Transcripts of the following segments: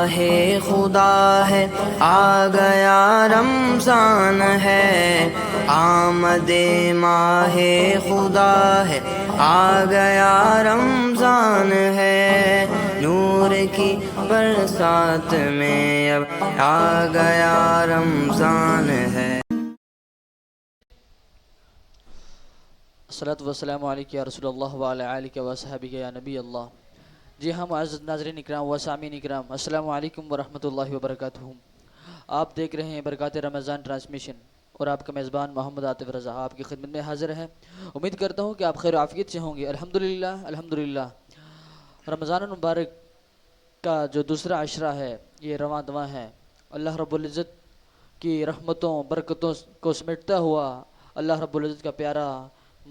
ماہ خدا ہے، آ گیا رمضان ہے، آمد ماہ خدا ہے، آ گیا رمضان ہے، نور کی برسات میں اب آ گیا رمضان ہے۔ الصلاۃ والسلام علیک یا رسول اللہ وعلی آلک و صحبہ یا نبی اللہ۔ جی ہاں معزز ناظرین اکرام و سامعین اکرام، السلام علیکم ورحمۃ اللہ وبرکاتہ۔ آپ دیکھ رہے ہیں برکات رمضان ٹرانسمیشن اور آپ کا میزبان محمد عاطف رضا آپ کی خدمت میں حاضر ہے۔ امید کرتا ہوں کہ آپ خیر و عافیت سے ہوں گے۔ الحمدللہ رمضان المبارک کا جو دوسرا عشرہ ہے یہ رواں دواں ہے۔ اللہ رب العزت کی رحمتوں برکتوں کو سمیٹتا ہوا اللہ رب العزت کا پیارا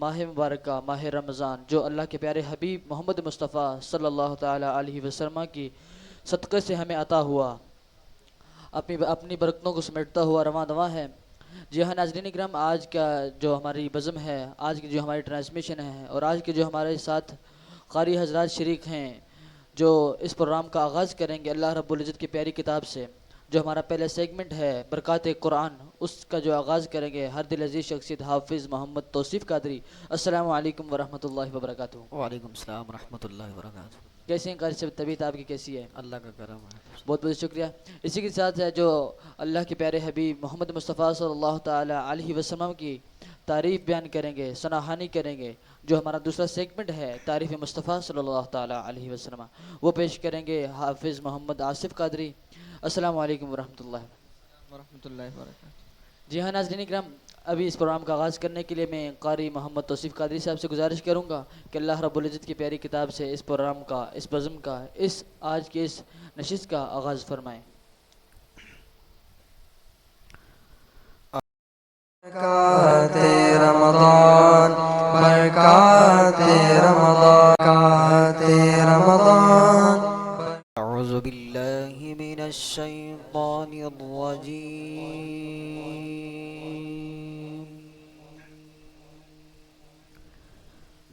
ماہ مبارکہ ماہ رمضان، جو اللہ کے پیارے حبیب محمد مصطفیٰ صلی اللہ تعالی علیہ وسلم کی صدقے سے ہمیں عطا ہوا، اپنی برکتوں کو سمیٹتا ہوا رواں دواں ہے۔ جی ہاں ناظرین اکرام، آج کا جو ہماری بزم ہے، آج کی جو ہماری ٹرانسمیشن ہے اور آج کے جو ہمارے ساتھ قاری حضرات شریک ہیں جو اس پروگرام کا آغاز کریں گے اللہ رب العزت کی پیاری کتاب سے، جو ہمارا پہلا سیگمنٹ ہے برکات قرآن، اس کا جو آغاز کریں گے ہر دل عزیز شخصیت حافظ محمد توصیف قادری۔ السلام علیکم ورحمۃ اللہ وبرکاتہ۔ وعلیکم السلام ورحمۃ اللہ وبرکاتہ۔ کیسے ہیں قاری صاحب؟ طبیعت آپ کی کیسی ہے؟ اللہ کا کرم ہے۔ بہت بہت شکریہ۔ اسی کے ساتھ ہے جو اللہ کے پیارے حبیب محمد مصطفیٰ صلی اللہ تعالی علیہ وسلم کی تعریف بیان کریں گے، ثناہانی کریں گے، جو ہمارا دوسرا سیگمنٹ ہے تعریف مصطفیٰ صلی اللہ تعالی علیہ وسلم، وہ پیش کریں گے حافظ محمد آصف قادری۔ السلام علیکم ورحمۃ اللہ۔ ورحمۃ اللہ وبرکاتہ۔ جی ہاں ناظرین اکرام، ابھی اس پروگرام کا آغاز کرنے کے لیے میں قاری محمد توصیف قادری صاحب سے گزارش کروں گا کہ اللہ رب العزت کی پیاری کتاب سے اس پروگرام کا، اس بزم کا، اس آج کے اس نشست کا آغاز فرمائیں۔ برکات رمضان، برکات رمضان، برکات رمضان۔ اعوذ باللہ من الشیطان الرجیم،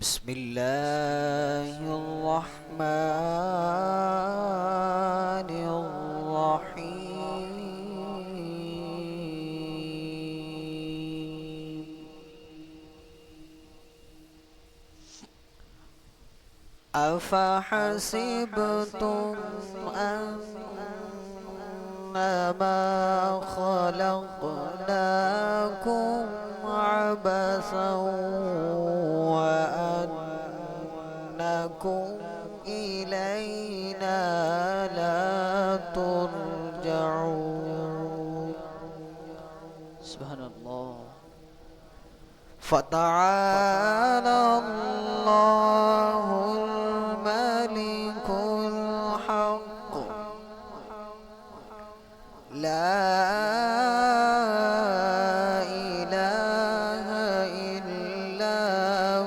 بسم اللہ الرحمن الرحیم۔ افحسبتم انما خلقناكم عبثا وانكم الينا لا ترجعون۔ سبحان اللہ۔ فتعالى الله الملك الحق، لا إله إلا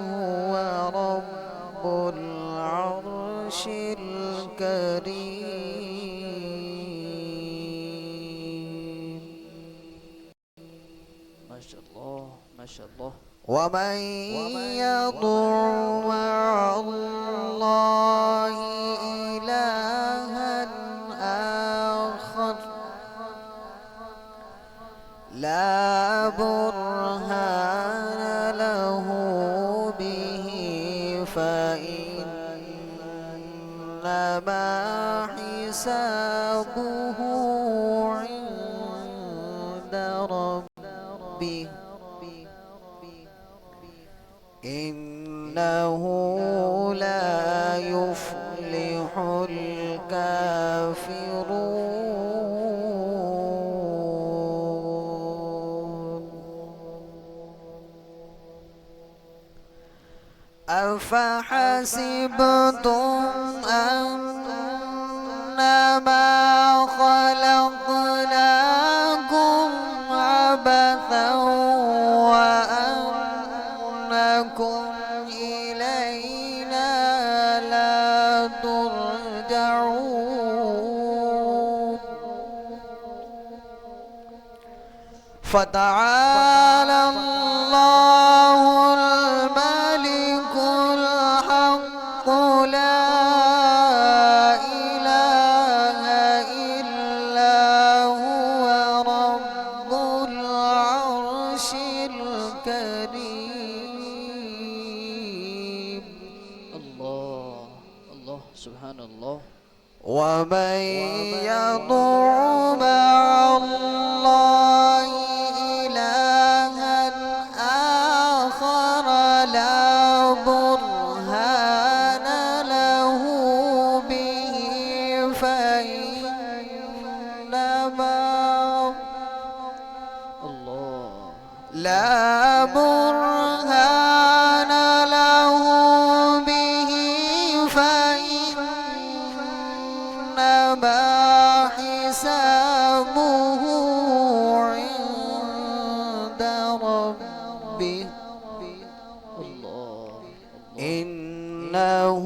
هو رب العرش الكريم۔ ماشاء اللہ ماشاء اللہ۔ ومن يدع مع الله إلها آخر لا برهان له به فإنما حسابه عند ربه إنه لا يفلح الكافرون۔ أفحسبتم أنما خلقناكم عبثا وأنكم إلينا لا ترجعون۔ فتعالى الله الملك الحق، لا إله يدع مع الله إلها آخر لا برهان له به فإنما الله لا برهان له به فإنما حسابه عند ربه الله إنه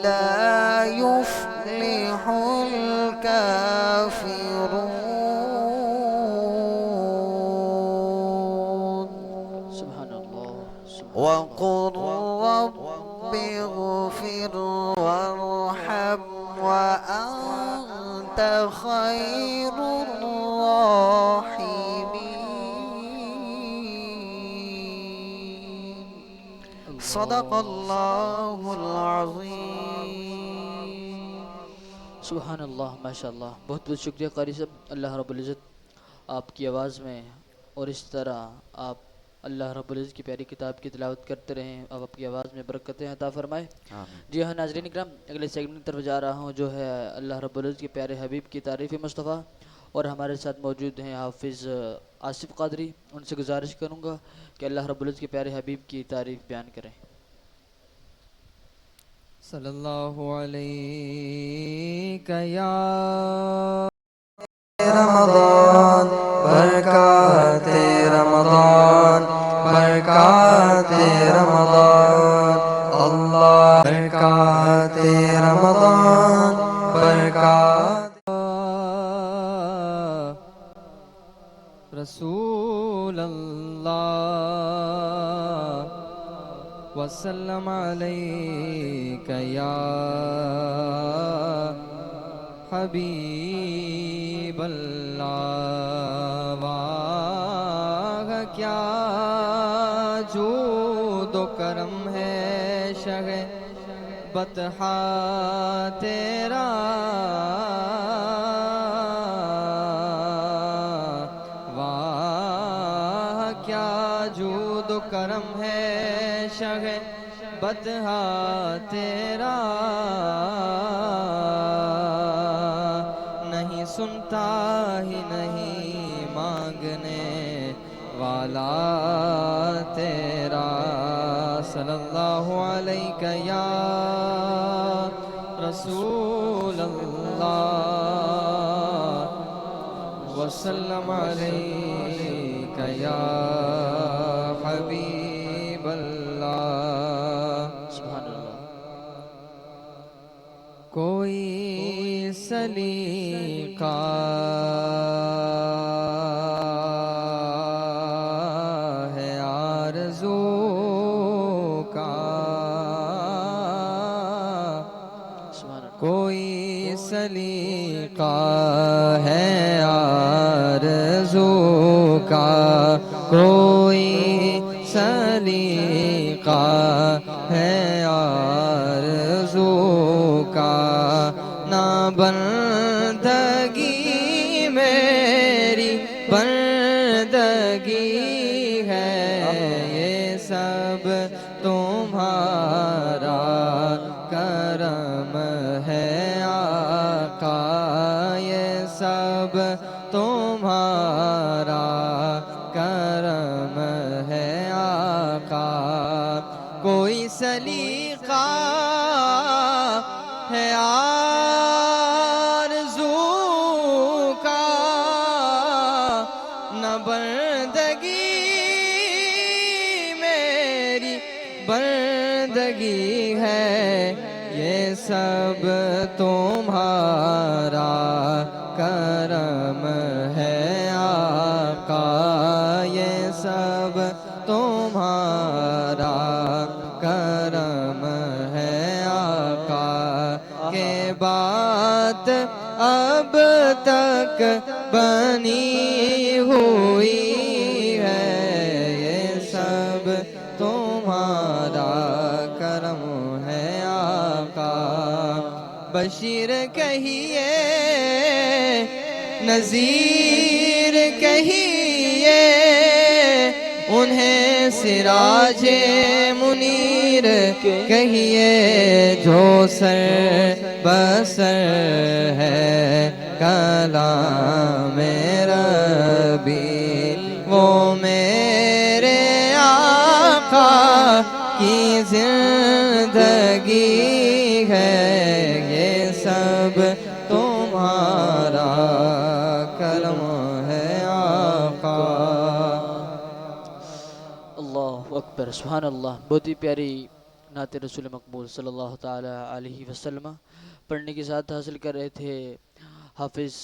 لا يفلح الكافرون سبحان الله وقل رب اغفر وارحم وأنت خير الراحمين صدق الله العظيم سبحان اللہ ماشاء اللہ. بہت بہت شکریہ قاری صاحب. اللہ رب العزت آپ کی آواز میں اور اس طرح آپ اللہ رب العزت کی پیاری کتاب کی تلاوت کرتے رہیں. اب آپ کی آواز میں برکتیں عطا فرمائے. جی ہاں ناظرین اکرام, اگلے سیگمنٹ کی طرف جا رہا ہوں جو ہے اللہ رب العزت کے پیارے حبیب کی تعریف مصطفیٰ, اور ہمارے ساتھ موجود ہیں حافظ آصف قادری. ان سے گزارش کروں گا کہ اللہ رب العزت کے پیارے حبیب کی تعریف بیان کریں. صلی اللہ علیہ یا رمضان برکات رمضان برکات رمضان اللہ برکات رمضان برکات رسول اللہ وسلم علیک یا حبیب اللہ. واہ کیا جود و کرم ہے شہ بطحا تیرا, واہ کیا جود و کرم ہے شہ بطحا تیرا. نہیں سنتا ہی نہیں مانگنے والا تیرا. صلی اللہ علیہ یا رسول اللہ وسلم علیک یا حبیب اللہ. سبحان اللہ. کوئی سلیقہ ہے آرزو کا, سبحان اللہ. کوئی سلیقہ ہے آرزو کا, کوئی سلیقہ ہے آرزو کا. نا بندگی میری بندگی ہے, یہ سب تمہارا کرم ہے آقا, یہ سب تمہارا کرم ہے آقا. کوئی سلیقہ ہے آرزو کا, نہ بندگی میری بندگی ہے, یہ سب تمہارا کرم ہے آقا, یہ سب تمہارا کرم ہے آقا. کہ بات اب تک بنی ہوئی ہے, یہ سب تمہارا کرم ہے آقا. بشیر کہیے نذیر کہیے انہیں سراج منیر کہیے جو سر بسر ہے کلام ربی وہ میرے آقا کی زندگی ہے یہ سب تمہارا کرم ہے آقا. اللہ اکبر سبحان اللہ. بہت ہی پیاری نعت رسول مقبول صلی اللہ تعالی علیہ وسلم پڑھنے کے ساتھ حاصل کر رہے تھے حافظ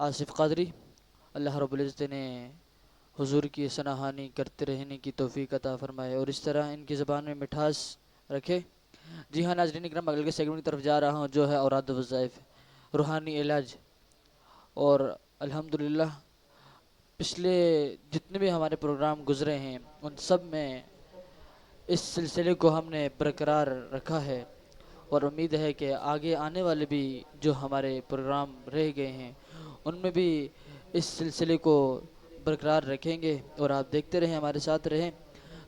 آصف قادری. اللہ رب العزت نے حضور کی سناہانی کرتے رہنے کی توفیق عطا فرمائے اور اس طرح ان کی زبان میں مٹھاس رکھے. جی ہاں ناظرین اکرام اگلے کے سیگمنٹ کی طرف جا رہا ہوں جو ہے اوراد و وظائف روحانی علاج. اور الحمدللہ پچھلے جتنے بھی ہمارے پروگرام گزرے ہیں ان سب میں اس سلسلے کو ہم نے برقرار رکھا ہے اور امید ہے کہ آگے آنے والے بھی جو ہمارے پروگرام رہ گئے ہیں ان میں بھی اس سلسلے کو برقرار رکھیں گے اور آپ دیکھتے رہیں ہمارے ساتھ رہیں.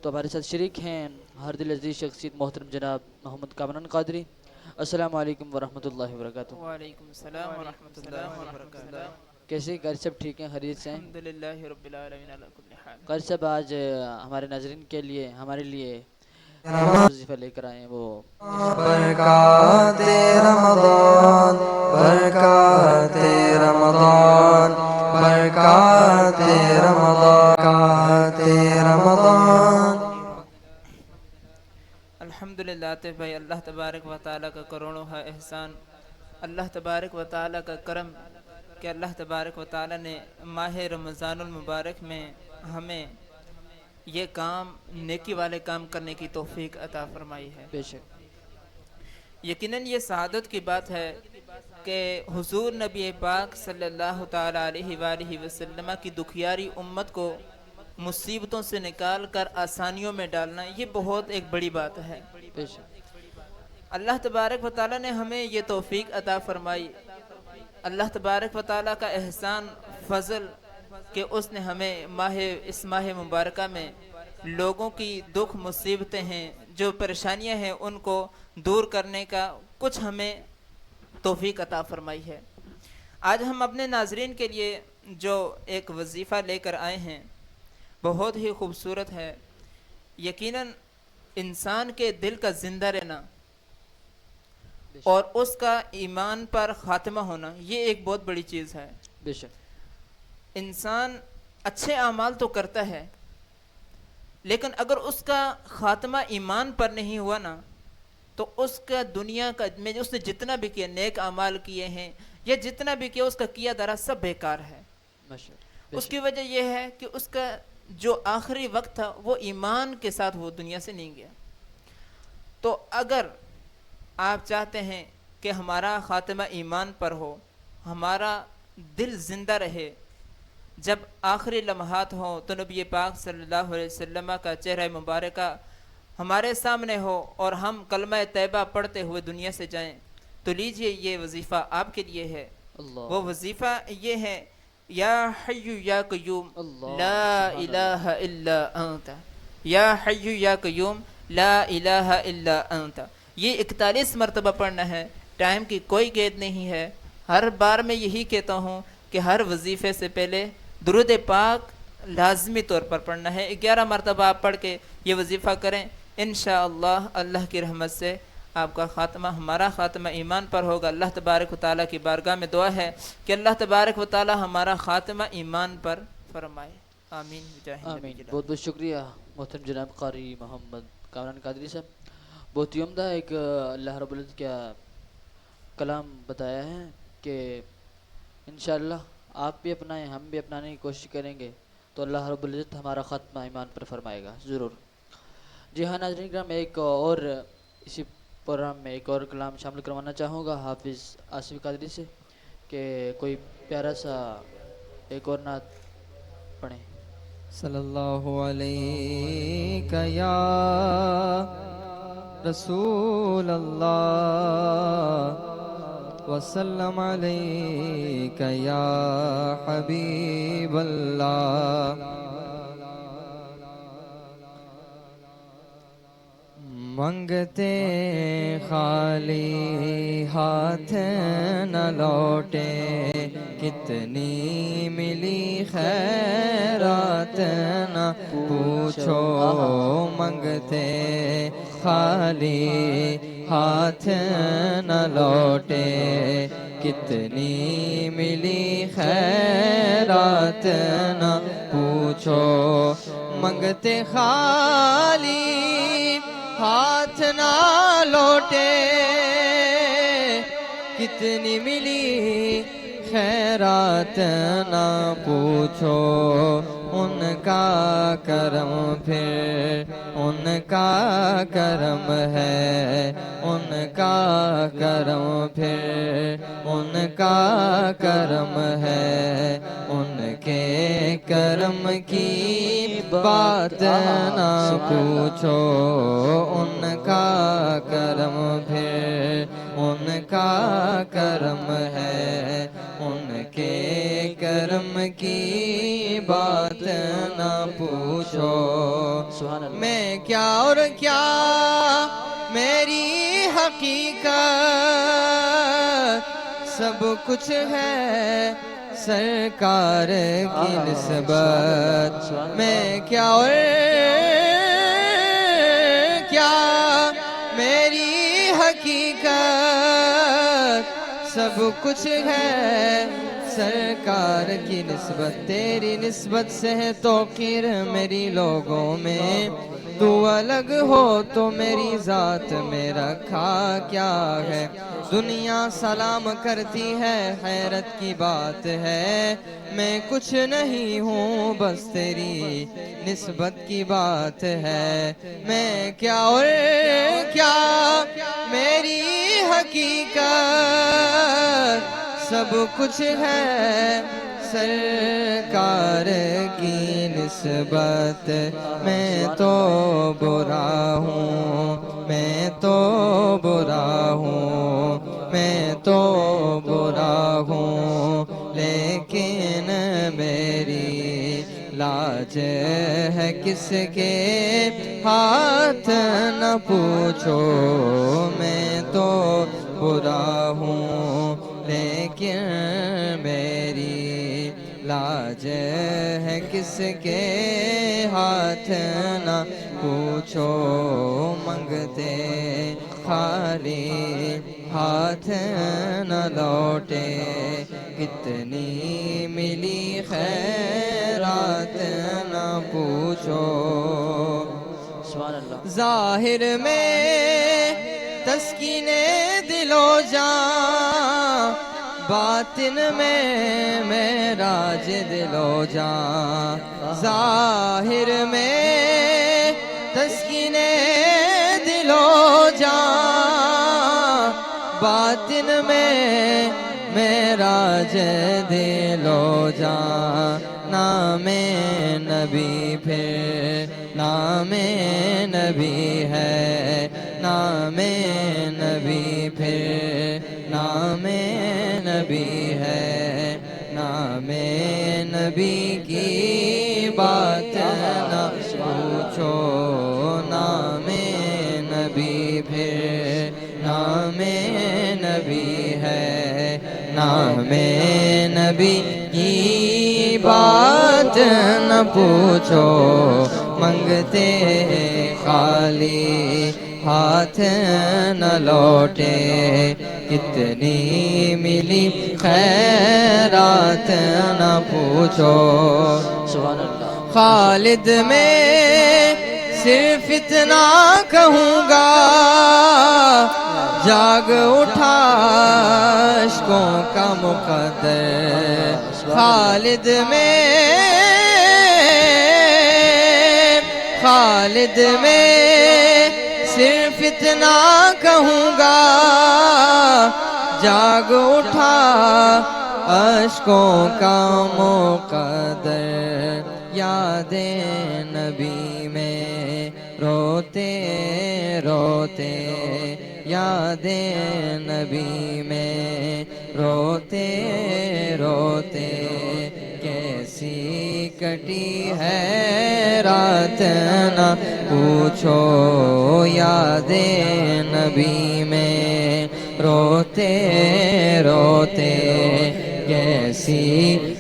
تو ہمارے ساتھ شریک ہیں ہر دل عزیز شخصیت محترم جناب محمد کامران قادری. السلام علیکم ورحمۃ اللہ وبرکاتہ. وعلیکم السلام ورحمۃ اللہ وبرکاتہ. کیسے گھر سب ٹھیک ہیں خیریت سے ہیں؟ الحمدللہ رب العالمین علی کل حال. قاری صاحب آج ہمارے ناظرین کے لیے ہمارے لیے وظیفہ لے کر آئے ہیں وہ برکات رمضان برکات رمضان برکات رمضان رمضان. الحمدللہ عاطف بھائی اللہ تبارک و تعالیٰ کا کروڑوں ہے احسان. اللہ تبارک و تعالیٰ کا کرم کہ اللہ تبارک و تعالیٰ نے ماہ رمضان المبارک میں ہمیں یہ کام نیکی والے کام کرنے کی توفیق عطا فرمائی ہے. بے شک یقیناً یہ سعادت کی بات ہے کہ حضور نبی پاک صلی اللہ تعالیٰ علیہ وآلہ وسلم کی دکھیاری امت کو مصیبتوں سے نکال کر آسانیوں میں ڈالنا یہ بہت ایک بڑی بات ہے. بے شک اللہ تبارک و تعالیٰ نے ہمیں یہ توفیق عطا فرمائی. اللہ تبارک و تعالیٰ کا احسان فضل کہ اس نے ہمیں اس ماہ مبارکہ میں لوگوں کی دکھ مصیبتیں ہیں جو پریشانیاں ہیں ان کو دور کرنے کا کچھ ہمیں توفیق عطا فرمائی ہے. آج ہم اپنے ناظرین کے لیے جو ایک وظیفہ لے کر آئے ہیں بہت ہی خوبصورت ہے. یقیناً انسان کے دل کا زندہ رہنا اور اس کا ایمان پر خاتمہ ہونا یہ ایک بہت بڑی چیز ہے. بے شک انسان اچھے اعمال تو کرتا ہے لیکن اگر اس کا خاتمہ ایمان پر نہیں ہوا نا تو اس کا دنیا کا میں اس نے جتنا بھی کیا نیک اعمال کیے ہیں یا جتنا بھی کیا اس کا کیا دھرا سب بیکار ہے. اس کی وجہ یہ ہے کہ اس کا جو آخری وقت تھا وہ ایمان کے ساتھ وہ دنیا سے نہیں گیا. تو اگر آپ چاہتے ہیں کہ ہمارا خاتمہ ایمان پر ہو ہمارا دل زندہ رہے جب آخری لمحات ہوں تو نبی پاک صلی اللہ علیہ وسلم کا چہرہ مبارکہ ہمارے سامنے ہو اور ہم کلمہ طیبہ پڑھتے ہوئے دنیا سے جائیں تو لیجئے یہ وظیفہ آپ کے لیے ہے. وہ وظیفہ یہ ہے یا حی یا قیوم لا الہ الا انت یا حی یا قیوم لا الہ الا انت. یہ 41 مرتبہ پڑھنا ہے. ٹائم کی کوئی قید نہیں ہے. ہر بار میں یہی کہتا ہوں کہ ہر وظیفے سے پہلے درود پاک لازمی طور پر پڑھنا ہے. 11 مرتبہ آپ پڑھ کے یہ وظیفہ کریں انشاءاللہ اللہ کی رحمت سے آپ کا خاتمہ ہمارا خاتمہ ایمان پر ہوگا. اللہ تبارک و تعالیٰ کی بارگاہ میں دعا ہے کہ اللہ تبارک و تعالیٰ ہمارا خاتمہ ایمان پر فرمائے. آمین. آمین. بہت بہت شکریہ محترم جناب قاری محمد کامران قادری صاحب. بہت ہی عمدہ ایک اللہ رب العزت کا کلام بتایا ہے کہ انشاءاللہ آپ بھی اپنائیں ہم بھی اپنانے کی کوشش کریں گے تو اللہ رب العزت ہمارا خاتمہ ایمان پر فرمائے گا ضرور. جی ہاں ناظرین کرام ایک اور اسی پروگرام میں ایک اور کلام شامل کروانا چاہوں گا حافظ آصف قادری سے کہ کوئی پیارا سا ایک اور نعت پڑھیں. صلی اللہ علیہ یا رسول اللہ وسلم عليك يا حبيب الله منگتے خالی ہاتھ نہ لوٹے کتنی ملی خیرات نہ پوچھو منگتے خالی ہاتھ نہ لوٹے کتنی ملی خیرات نہ پوچھو منگتے خالی ہاتھ نہ لوٹے کتنی ملی خیرات نہ پوچھو ان کا کرم پھر ان کا کرم ہے ان کا کرم پھر ان کا کرم ہے ان کے کرم کی بات نہ پوچھو ان کا کرم پھر ان کا کرم ہے ان کے کرم کی بات نہ پوچھو میں کیا اور کیا میری حقیقت سب کچھ ہے سرکار کی نسبت میں کیا اور کیا میری حقیقت سب کچھ ہے سرکار کی نسبت تیری نسبت سے ہے توقیر میری لوگوں میں تو الگ ہو تو میری ذات میں رکھا کیا ہے دنیا سلام کرتی ہے حیرت کی بات ہے میں کچھ نہیں ہوں بس تیری نسبت کی بات ہے میں کیا اور کیا میری حقیقت سب کچھ ہے سرکار کی نسبت میں تو برا ہوں میں تو برا ہوں میں تو برا ہوں لیکن میری لاج ہے کس کے ہاتھ نہ پوچھو میں تو برا ہوں لیکن میری لاج ہے کس کے ہاتھ نہ پوچھو منگتے خالی ہاتھ نہ لوٹے کتنی ملی خیرات نہ پوچھو سبحان اللہ ظاہر میں تسکین دل و جان باطن میں معراج دل و جان ظاہر میں تسکین دل و جان باطن میں معراج دل و جان نام نبی پھر نام نبی ہے نام نبی پھر نام نبی ہے نام نبی کی بات نہ پوچھو نام نبی پھر نام نبی ہے نام نبی کی بات نہ پوچھو منگتے خالی ہاتھ نہ لوٹے کتنی ملی خیرات نہ پوچھو سبحان اللہ خالد میں صرف اتنا کہوں گا جاگ اٹھا عشقوں کا مقدر خالد میں صرف اتنا کہوں گا جاگ اٹھا عشقوں کا مقدر یاد نبی میں روتے روتے یاد نبی میں روتے روتے کیسی کٹی ہے رات نہ پوچھو یاد نبی میں روتے روتے کیسی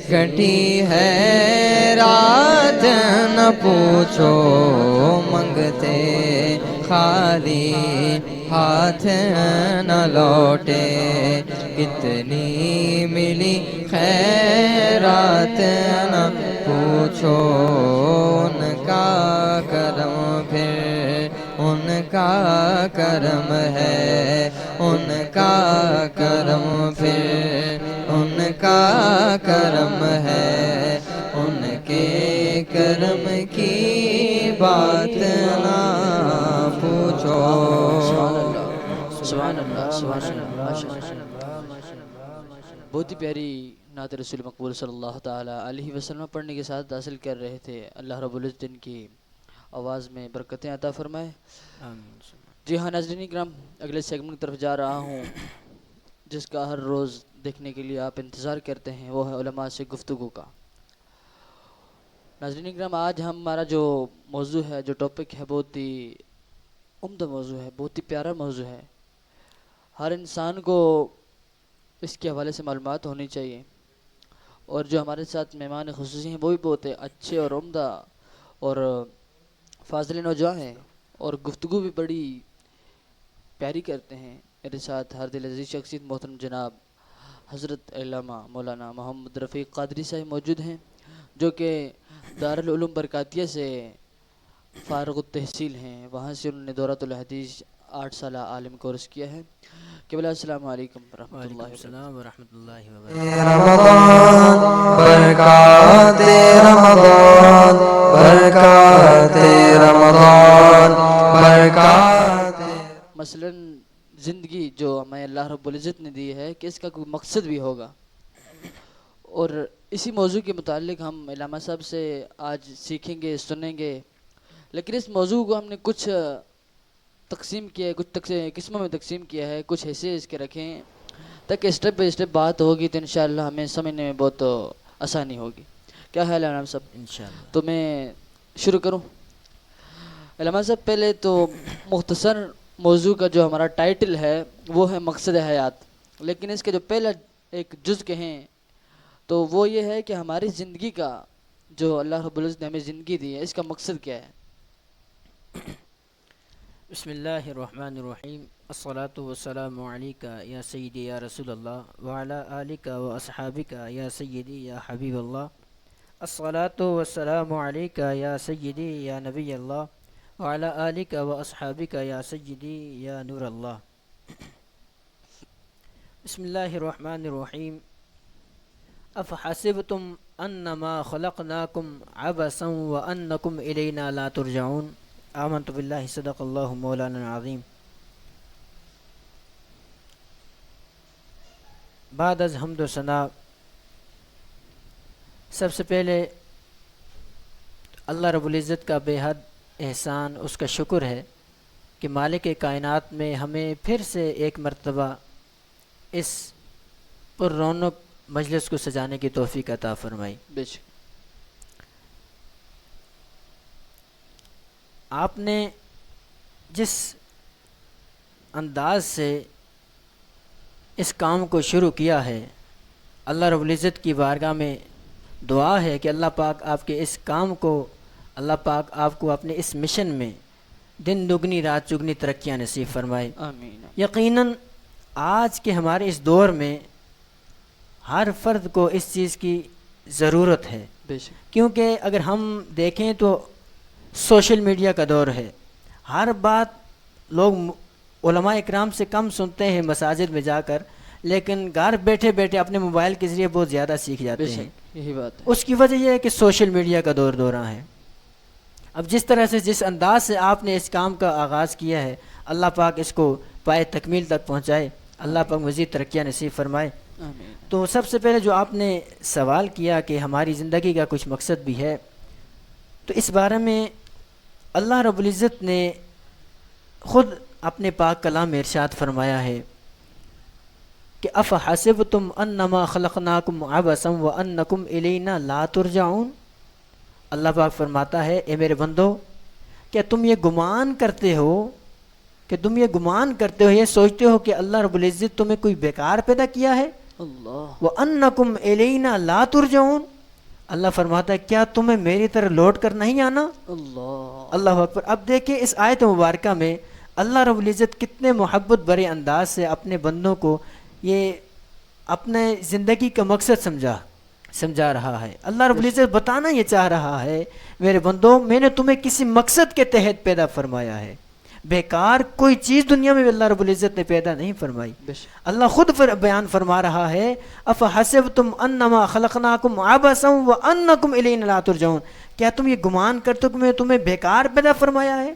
کٹی ہے رات نہ پوچھو منگتے خالی ہاتھ نہ لوٹے کتنی ملی خیرات نہ پوچھو ان کا کرم پھر ان کا کرم ہے ان کا کرم پھر ان کا کرم ہے ان کے کرم کی بات نہ پوچھو سبحان اللہ سبحان اللہ ماشاء اللہ۔ بہت ہی پیاری نعت رسول مقبول صلی اللہ تعالیٰ علیہ وسلم پڑھنے کے ساتھ حاصل کر رہے تھے۔ اللہ رب العزت ان کی آواز میں برکتیں عطا فرمائے۔ جی ہاں ناظرین کرام، اگلے سیگمنٹ کی طرف جا رہا ہوں جس کا ہر روز دیکھنے کے لیے آپ انتظار کرتے ہیں، وہ ہے علماء سے گفتگو کا۔ ناظرین کرام، آج ہمارا جو موضوع ہے، جو ٹاپک ہے، بہت ہی عمدہ موضوع ہے، بہت ہی پیارا موضوع ہے۔ ہر انسان کو اس کے حوالے سے معلومات ہونی چاہیے، اور جو ہمارے ساتھ مہمان خصوصی ہیں وہ بھی بہت اچھے اور عمدہ اور فاضل نوجوان ہیں، اور گفتگو بھی بڑی پیاری کرتے ہیں۔ میرے ساتھ ہر دل عزیز شخصیت محترم جناب حضرت علامہ مولانا محمد رفیق قادری صاحب موجود ہیں، جو کہ دارالعلوم برکاتیہ سے فارغ التحصیل ہیں۔ وہاں سے انہوں نے دورۃ الحدیث 8 سالہ عالم کورس کیا ہے۔ قبلہ السلام علیکم ورحمۃ اللہ وبرکاتہ۔ السلام ورحمۃ اللہ وبرکاتہ۔ برکات رمضان برکات رمضان برکات مثلاً زندگی جو ہمیں اللہ رب العزت نے دی ہے کہ اس کا کوئی مقصد بھی ہوگا، اور اسی موضوع کے متعلق ہم علامہ صاحب سے آج سیکھیں گے، سنیں گے۔ لیکن اس موضوع کو ہم نے کچھ تقسیم کیا ہے، کچھ قسموں میں تقسیم کیا ہے، کچھ حصے اس کے رکھے ہیں تاکہ اسٹیپ بائی اسٹیپ بات ہوگی تو انشاءاللہ ہمیں سمجھنے میں بہت آسانی ہوگی۔ کیا خیال ہے علامہ صاحب؟ انشاءاللہ۔ تو میں شروع کروں؟ علامہ صاحب، پہلے تو مختصر موضوع کا جو ہمارا ٹائٹل ہے وہ ہے مقصد حیات، لیکن اس کا جو پہلا ایک جز کہیں تو وہ یہ ہے کہ ہماری زندگی کا جو اللہ رب العزت نے ہمیں زندگی دی ہے، اس کا مقصد کیا ہے؟ بسم اللہ الرحمن الرحیم، الصلاۃ والسلام علیک یا سیدی یا رسول اللہ وعلی آلک و اصحابک یا سیدی یا حبیب اللہ، الصلاۃ والسلام علیک یا سیدی یا نبی اللہ وعلی آلک و اصحابک یا سیدی یا نور اللہ۔ بسم اللہ الرحمن الرحیم، افحسبتم انما خلقناکم عبثا وانکم الینا لا ترجعون، آمنت باللہ صدق اللہ مولانا العظیم۔ بعد از حمد و ثنا، سب سے پہلے اللہ رب العزت کا بے حد احسان، اس کا شکر ہے کہ مالک کائنات میں ہمیں پھر سے ایک مرتبہ اس پر رونق مجلس کو سجانے کی توفیق عطا فرمائی۔ بے شک۔ آپ نے جس انداز سے اس کام کو شروع کیا ہے، اللہ رب العزت کی بارگاہ میں دعا ہے کہ اللہ پاک آپ کے اس کام کو، اللہ پاک آپ کو اپنے اس مشن میں دن دگنی رات چگنی ترقیاں نصیب فرمائے۔ آمین۔ یقیناً آج کے ہمارے اس دور میں ہر فرد کو اس چیز کی ضرورت ہے، بے شک۔ کیونکہ اگر ہم دیکھیں تو سوشل میڈیا کا دور ہے، ہر بات لوگ علماء اکرام سے کم سنتے ہیں مساجد میں جا کر، لیکن گھر بیٹھے بیٹھے اپنے موبائل کے ذریعے بہت زیادہ سیکھ جاتے بے ہیں۔ شک، یہی بات ہے۔ اس کی وجہ یہ ہے کہ سوشل میڈیا کا دورہ ہے۔ اب جس طرح سے، جس انداز سے آپ نے اس کام کا آغاز کیا ہے، اللہ پاک اس کو پائے تکمیل تک پہنچائے، اللہ پاک مزید ترقیاں نصیب فرمائے۔ آمین۔ تو سب سے پہلے جو آپ نے سوال کیا کہ ہماری زندگی کا کچھ مقصد بھی ہے، تو اس بارے میں اللہ رب العزت نے خود اپنے پاک کلام میں ارشاد فرمایا ہے کہ افحسبتم انما خلقناکم عبثا وانکم الینا لا ترجعون. اللہ پاک فرماتا ہے اے میرے بندو کیا تم یہ گمان کرتے ہو یہ سوچتے ہو کہ اللہ رب العزت تمہیں کوئی بیکار پیدا کیا ہے؟ اللہ وَأَنَّكُمْ إِلَيْنَا لَا تُرْجَعُونَ. اللہ فرماتا ہے کیا تمہیں میری طرح لوٹ کر نہیں آنا؟ اللہ اکبر. اب دیکھیں اس آیت مبارکہ میں اللہ رب العزت کتنے محبت بھرے انداز سے اپنے بندوں کو یہ اپنے زندگی کا مقصد سمجھا رہا ہے. اللہ رب العزت بتانا یہ چاہ رہا ہے میرے بندوں میں نے تمہیں کسی مقصد کے تحت پیدا فرمایا ہے. بیکار کوئی چیز دنیا میں اللہ رب العزت نے پیدا نہیں فرمائی. اللہ خود بیان فرما رہا ہے افحسبتم انما خلقناکم عبثا وانکم الینا لا ترجعون. کیا تم یہ گمان کرتے ہو کہ میں تمہیں بیکار پیدا فرمایا ہے؟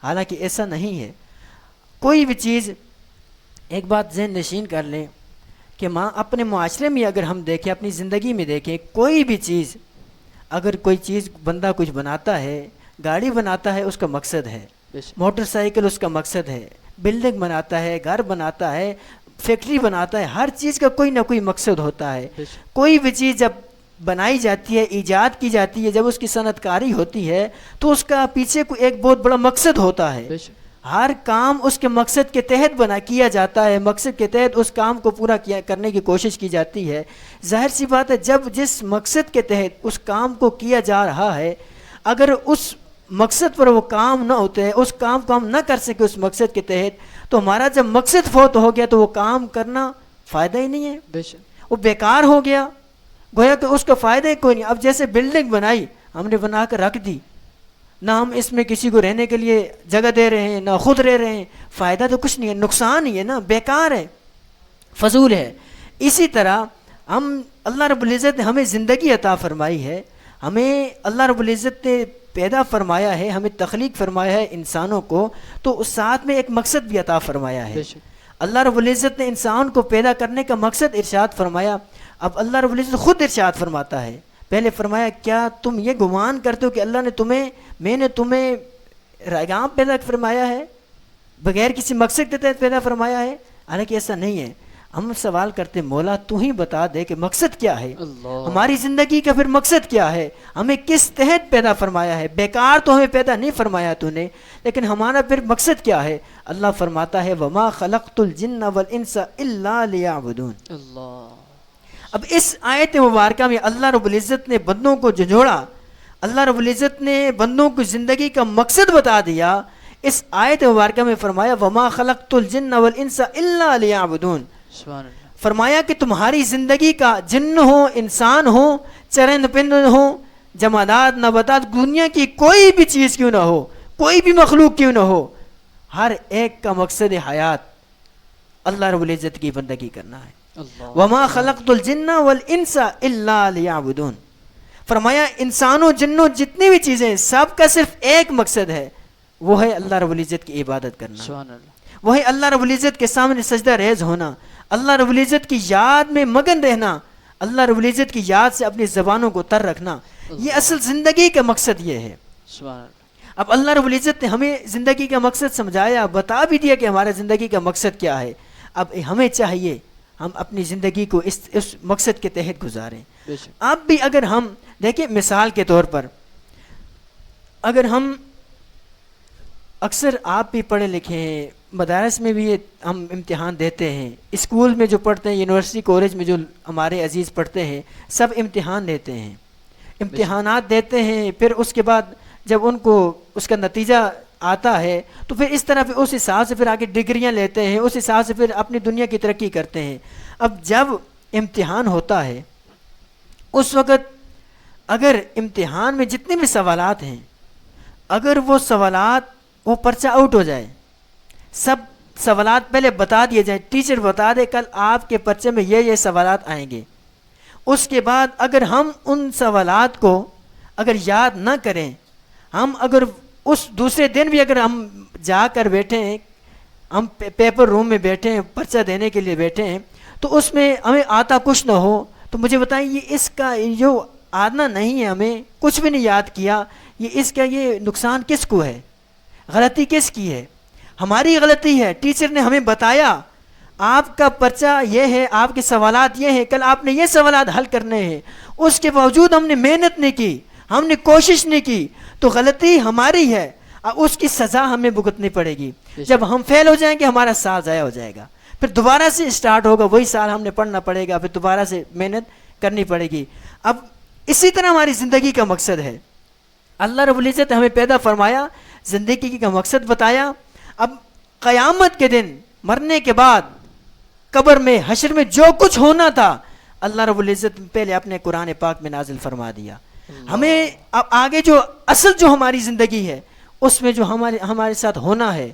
حالانکہ ایسا نہیں ہے. کوئی بھی چیز ایک بات ذہن نشین کر لیں کہ اپنے معاشرے میں اگر ہم دیکھیں اپنی زندگی میں دیکھیں کوئی بھی چیز اگر کوئی چیز بندہ کچھ بناتا ہے گاڑی بناتا ہے اس کا مقصد ہے موٹر سائیکل اس کا مقصد ہے بلڈنگ بناتا ہے گھر بناتا ہے فیکٹری بناتا ہے ہر چیز کا کوئی نہ کوئی مقصد ہوتا ہے. کوئی بھی چیز جب بنائی جاتی ہے ایجاد کی جاتی ہے جب اس کی صنعت کاری ہوتی ہے تو اس کا پیچھے کوئی ایک بہت بڑا مقصد ہوتا ہے. ہر کام اس کے مقصد کے تحت کیا جاتا ہے مقصد کے تحت اس کام کو پورا کرنے کی کوشش کی جاتی ہے. ظاہر سی بات ہے جب جس مقصد کے تحت اس کام کو کیا جا رہا ہے اگر اس مقصد پر وہ کام نہ ہوتے ہیں اس کام کو ہم نہ کر سکے اس مقصد کے تحت تو ہمارا جب مقصد فوت ہو گیا تو وہ کام کرنا فائدہ ہی نہیں ہے. وہ بیکار ہو گیا گویا کہ اس کا فائدہ ہی کوئی نہیں. اب جیسے بلڈنگ بنائی ہم نے بنا کر رکھ دی نہ ہم اس میں کسی کو رہنے کے لیے جگہ دے رہے ہیں نہ خود رہ رہے ہیں فائدہ تو کچھ نہیں ہے نقصان ہی ہے نا بیکار ہے فضول ہے. اسی طرح اللہ رب العزت نے ہمیں زندگی عطا فرمائی ہے ہمیں اللہ رب العزت نے پیدا فرمایا ہے ہمیں تخلیق فرمایا ہے انسانوں کو تو اس ساتھ میں ایک مقصد بھی عطا فرمایا ہے. اللہ رب العزت نے انسان کو پیدا کرنے کا مقصد ارشاد فرمایا. اب اللہ رب العزت خود ارشاد فرماتا ہے پہلے فرمایا کیا تم یہ گمان کرتے ہو کہ اللہ نے میں نے تمہیں رائگاں پیدا فرمایا ہے بغیر کسی مقصد کے تحت پیدا فرمایا ہے؟ حالانکہ ایسا نہیں ہے. ہم سوال کرتے مولا تو ہی بتا دے کہ مقصد کیا ہے ہماری زندگی کا پھر مقصد کیا ہے ہمیں کس تحت پیدا فرمایا ہے. بیکار تو ہمیں پیدا نہیں فرمایا تو نے لیکن ہمارا پھر مقصد کیا ہے؟ اللہ فرماتا ہے وما خلقت الجن والانس الا لیعبدون. اب اس آیت مبارکہ میں اللہ رب العزت نے بندوں کو جھنجھوڑا اللہ رب العزت نے بندوں کو زندگی کا مقصد بتا دیا. اس آیت مبارکہ میں فرمایا وما خلقت الجن والانس الا لیعبدون. فرمایا کہ تمہاری زندگی کا جن ہو انسان ہو چرند پرند ہو جمادات نباتات دنیا کی کوئی بھی چیز کیوں نہ ہو کوئی بھی مخلوق کیوں نہ ہو ہر ایک کا مقصد حیات اللہ رب العزت کی بندگی کرنا ہے. وما خلقت الجن والانس الا لیعبدون. فرمایا انسانوں جنوں جتنی بھی چیزیں سب کا صرف ایک مقصد ہے وہ ہے اللہ رب العزت کی عبادت کرنا وہ ہے اللہ رب العزت کے سامنے سجدہ ریز ہونا اللہ رب العزت کی یاد میں مگن رہنا اللہ رب العزت کی یاد سے اپنی زبانوں کو تر رکھنا. یہ اصل زندگی کا مقصد یہ ہے. اب اللہ رب العزت نے ہمیں زندگی کا مقصد سمجھایا بتا بھی دیا کہ ہمارا زندگی کا مقصد کیا ہے. اب ہمیں چاہیے ہم اپنی زندگی کو اس مقصد کے تحت گزاریں. اب بھی اگر ہم دیکھیں مثال کے طور پر اگر ہم اکثر آپ بھی پڑھے لکھے ہیں مدارس میں بھی ہم امتحان دیتے ہیں اسکول میں جو پڑھتے ہیں یونیورسٹی کالج میں جو ہمارے عزیز پڑھتے ہیں سب امتحان دیتے ہیں امتحانات دیتے ہیں پھر اس کے بعد جب ان کو اس کا نتیجہ آتا ہے تو پھر اس طرح اس حساب سے پھر آگے ڈگریاں لیتے ہیں اس حساب سے پھر اپنی دنیا کی ترقی کرتے ہیں. اب جب امتحان ہوتا ہے اس وقت اگر امتحان میں جتنے بھی سوالات ہیں اگر وہ پرچہ آؤٹ ہو جائے سب سوالات پہلے بتا دیے جائیں ٹیچر بتا دے کل آپ کے پرچے میں یہ سوالات آئیں گے اس کے بعد اگر ہم ان سوالات کو اگر یاد نہ کریں ہم اگر اس دوسرے دن بھی اگر ہم جا کر بیٹھے ہیں ہم پیپر روم میں بیٹھے ہیں پرچہ دینے کے لیے بیٹھے ہیں تو اس میں ہمیں آتا کچھ نہ ہو تو مجھے بتائیں یہ اس کا جو آنا نہیں ہے ہمیں کچھ بھی نہیں یاد کیا اس کا یہ نقصان کس کو ہے غلطی کس کی ہے؟ ہماری غلطی ہے. ٹیچر نے ہمیں بتایا آپ کا پرچہ یہ ہے، آپ کے سوالات یہ ہیں، کل آپ نے یہ سوالات حل کرنے ہیں، اس کے باوجود ہم نے محنت نہیں کی، ہم نے کوشش نہیں کی، تو غلطی ہماری ہے، اس کی سزا ہمیں بھگتنی پڑے گی۔ جب ہم فیل ہو جائیں گے ہمارا سال ضائع ہو جائے گا، پھر دوبارہ سے اسٹارٹ ہوگا، وہی سال ہم نے پڑھنا پڑے گا، پھر دوبارہ سے محنت کرنی پڑے گی۔ اب اسی طرح ہماری زندگی کا مقصد ہے، اللہ رب العزت ہمیں پیدا فرمایا، زندگی کا مقصد بتایا۔ اب قیامت کے دن مرنے کے بعد قبر میں حشر میں جو کچھ ہونا تھا اللہ رب العزت پہلے اپنے قرآن پاک میں نازل فرما دیا۔ ہمیں اب آگے جو اصل جو ہماری زندگی ہے اس میں جو ہمارے ساتھ ہونا ہے،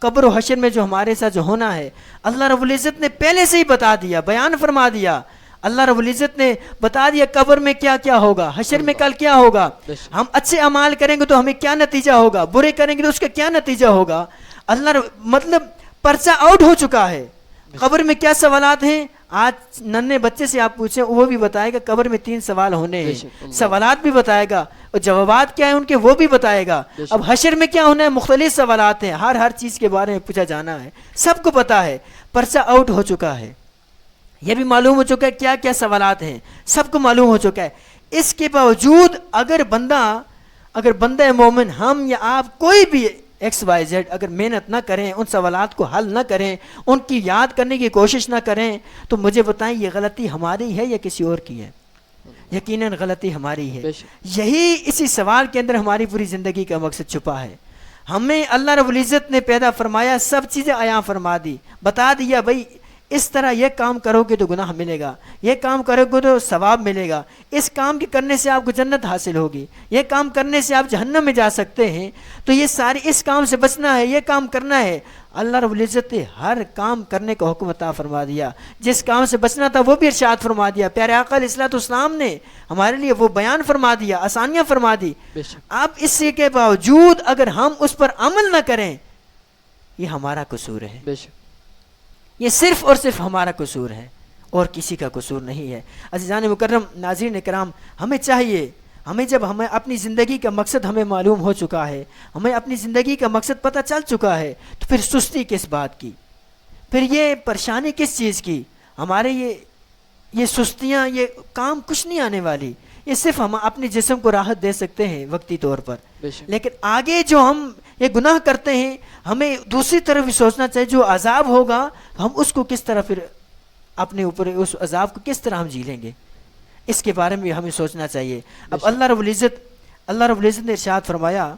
قبر و حشر میں جو ہمارے ساتھ جو ہونا ہے، اللہ رب العزت نے پہلے سے ہی بتا دیا، بیان فرما دیا۔ اللہ رب العزت نے بتا دیا قبر میں کیا کیا ہوگا، حشر میں کل کیا ہوگا، ہم اچھے اعمال کریں گے تو ہمیں کیا نتیجہ ہوگا، برے کریں گے تو اس کا کیا نتیجہ ہوگا۔ اللہ مطلب پرچہ آؤٹ ہو چکا ہے۔ قبر میں کیا سوالات ہیں، آج ننھے بچے سے آپ پوچھیں وہ بھی بتائے گا قبر میں 3 سوال ہونے ہیں، سوالات بھی بتائے گا اور جوابات کیا ہیں ان کے وہ بھی بتائے گا۔ اب حشر میں کیا ہونا ہے، مختلف سوالات ہیں، ہر چیز کے بارے میں پوچھا جانا ہے، سب کو پتا ہے، پرچہ آؤٹ ہو چکا ہے، یہ بھی معلوم ہو چکا ہے کیا کیا سوالات ہیں، سب کو معلوم ہو چکا ہے۔ اس کے باوجود اگر بندہ مومن، ہم یا آپ کوئی بھی ایکس وائی زیڈ اگر محنت نہ کریں، ان سوالات کو حل نہ کریں، ان کی یاد کرنے کی کوشش نہ کریں، تو مجھے بتائیں یہ غلطی ہماری ہے یا کسی اور کی ہے؟ یقیناً غلطی ہماری ہے۔ یہی اسی سوال کے اندر ہماری پوری زندگی کا مقصد چھپا ہے۔ ہمیں اللہ رب العزت نے پیدا فرمایا، سب چیزیں عیاں فرما دی، بتا دیا بھائی اس طرح یہ کام کرو گے تو گناہ ملے گا، یہ کام کرو گے تو ثواب ملے گا، اس کام کے کرنے سے آپ کو جنت حاصل ہوگی، یہ کام کرنے سے آپ جہنم میں جا سکتے ہیں، تو یہ ساری اس کام سے بچنا ہے، یہ کام کرنا ہے۔ اللہ رب العزت نے ہر کام کرنے کا حکم عطا فرما دیا، جس کام سے بچنا تھا وہ بھی ارشاد فرما دیا، پیارے آقا علیہ الصلوۃ والسلام نے ہمارے لیے وہ بیان فرما دیا، آسانیاں فرما دی۔ اب اس کے باوجود اگر ہم اس پر عمل نہ کریں، یہ ہمارا قصور ہے، یہ صرف اور صرف ہمارا قصور ہے اور کسی کا قصور نہیں ہے۔ عزیزان مکرم، ناظرین کرام، ہمیں چاہیے، جب ہمیں اپنی زندگی کا مقصد ہمیں معلوم ہو چکا ہے، ہمیں اپنی زندگی کا مقصد پتہ چل چکا ہے، تو پھر سستی کس بات کی، پھر یہ پریشانی کس چیز کی؟ ہمارے یہ سستیاں، یہ کام کچھ نہیں آنے والی، یہ صرف ہم اپنے جسم کو راحت دے سکتے ہیں وقتی طور پر، لیکن آگے جو ہم یہ گناہ کرتے ہیں ہمیں دوسری طرف بھی سوچنا چاہیے، جو عذاب ہوگا ہم اس کو کس طرح پھر اپنے اوپر اس عذاب کو کس طرح ہم جی لیں گے، اس کے بارے میں ہمیں سوچنا چاہیے۔ اب اللہ رب العزت نے ارشاد فرمایا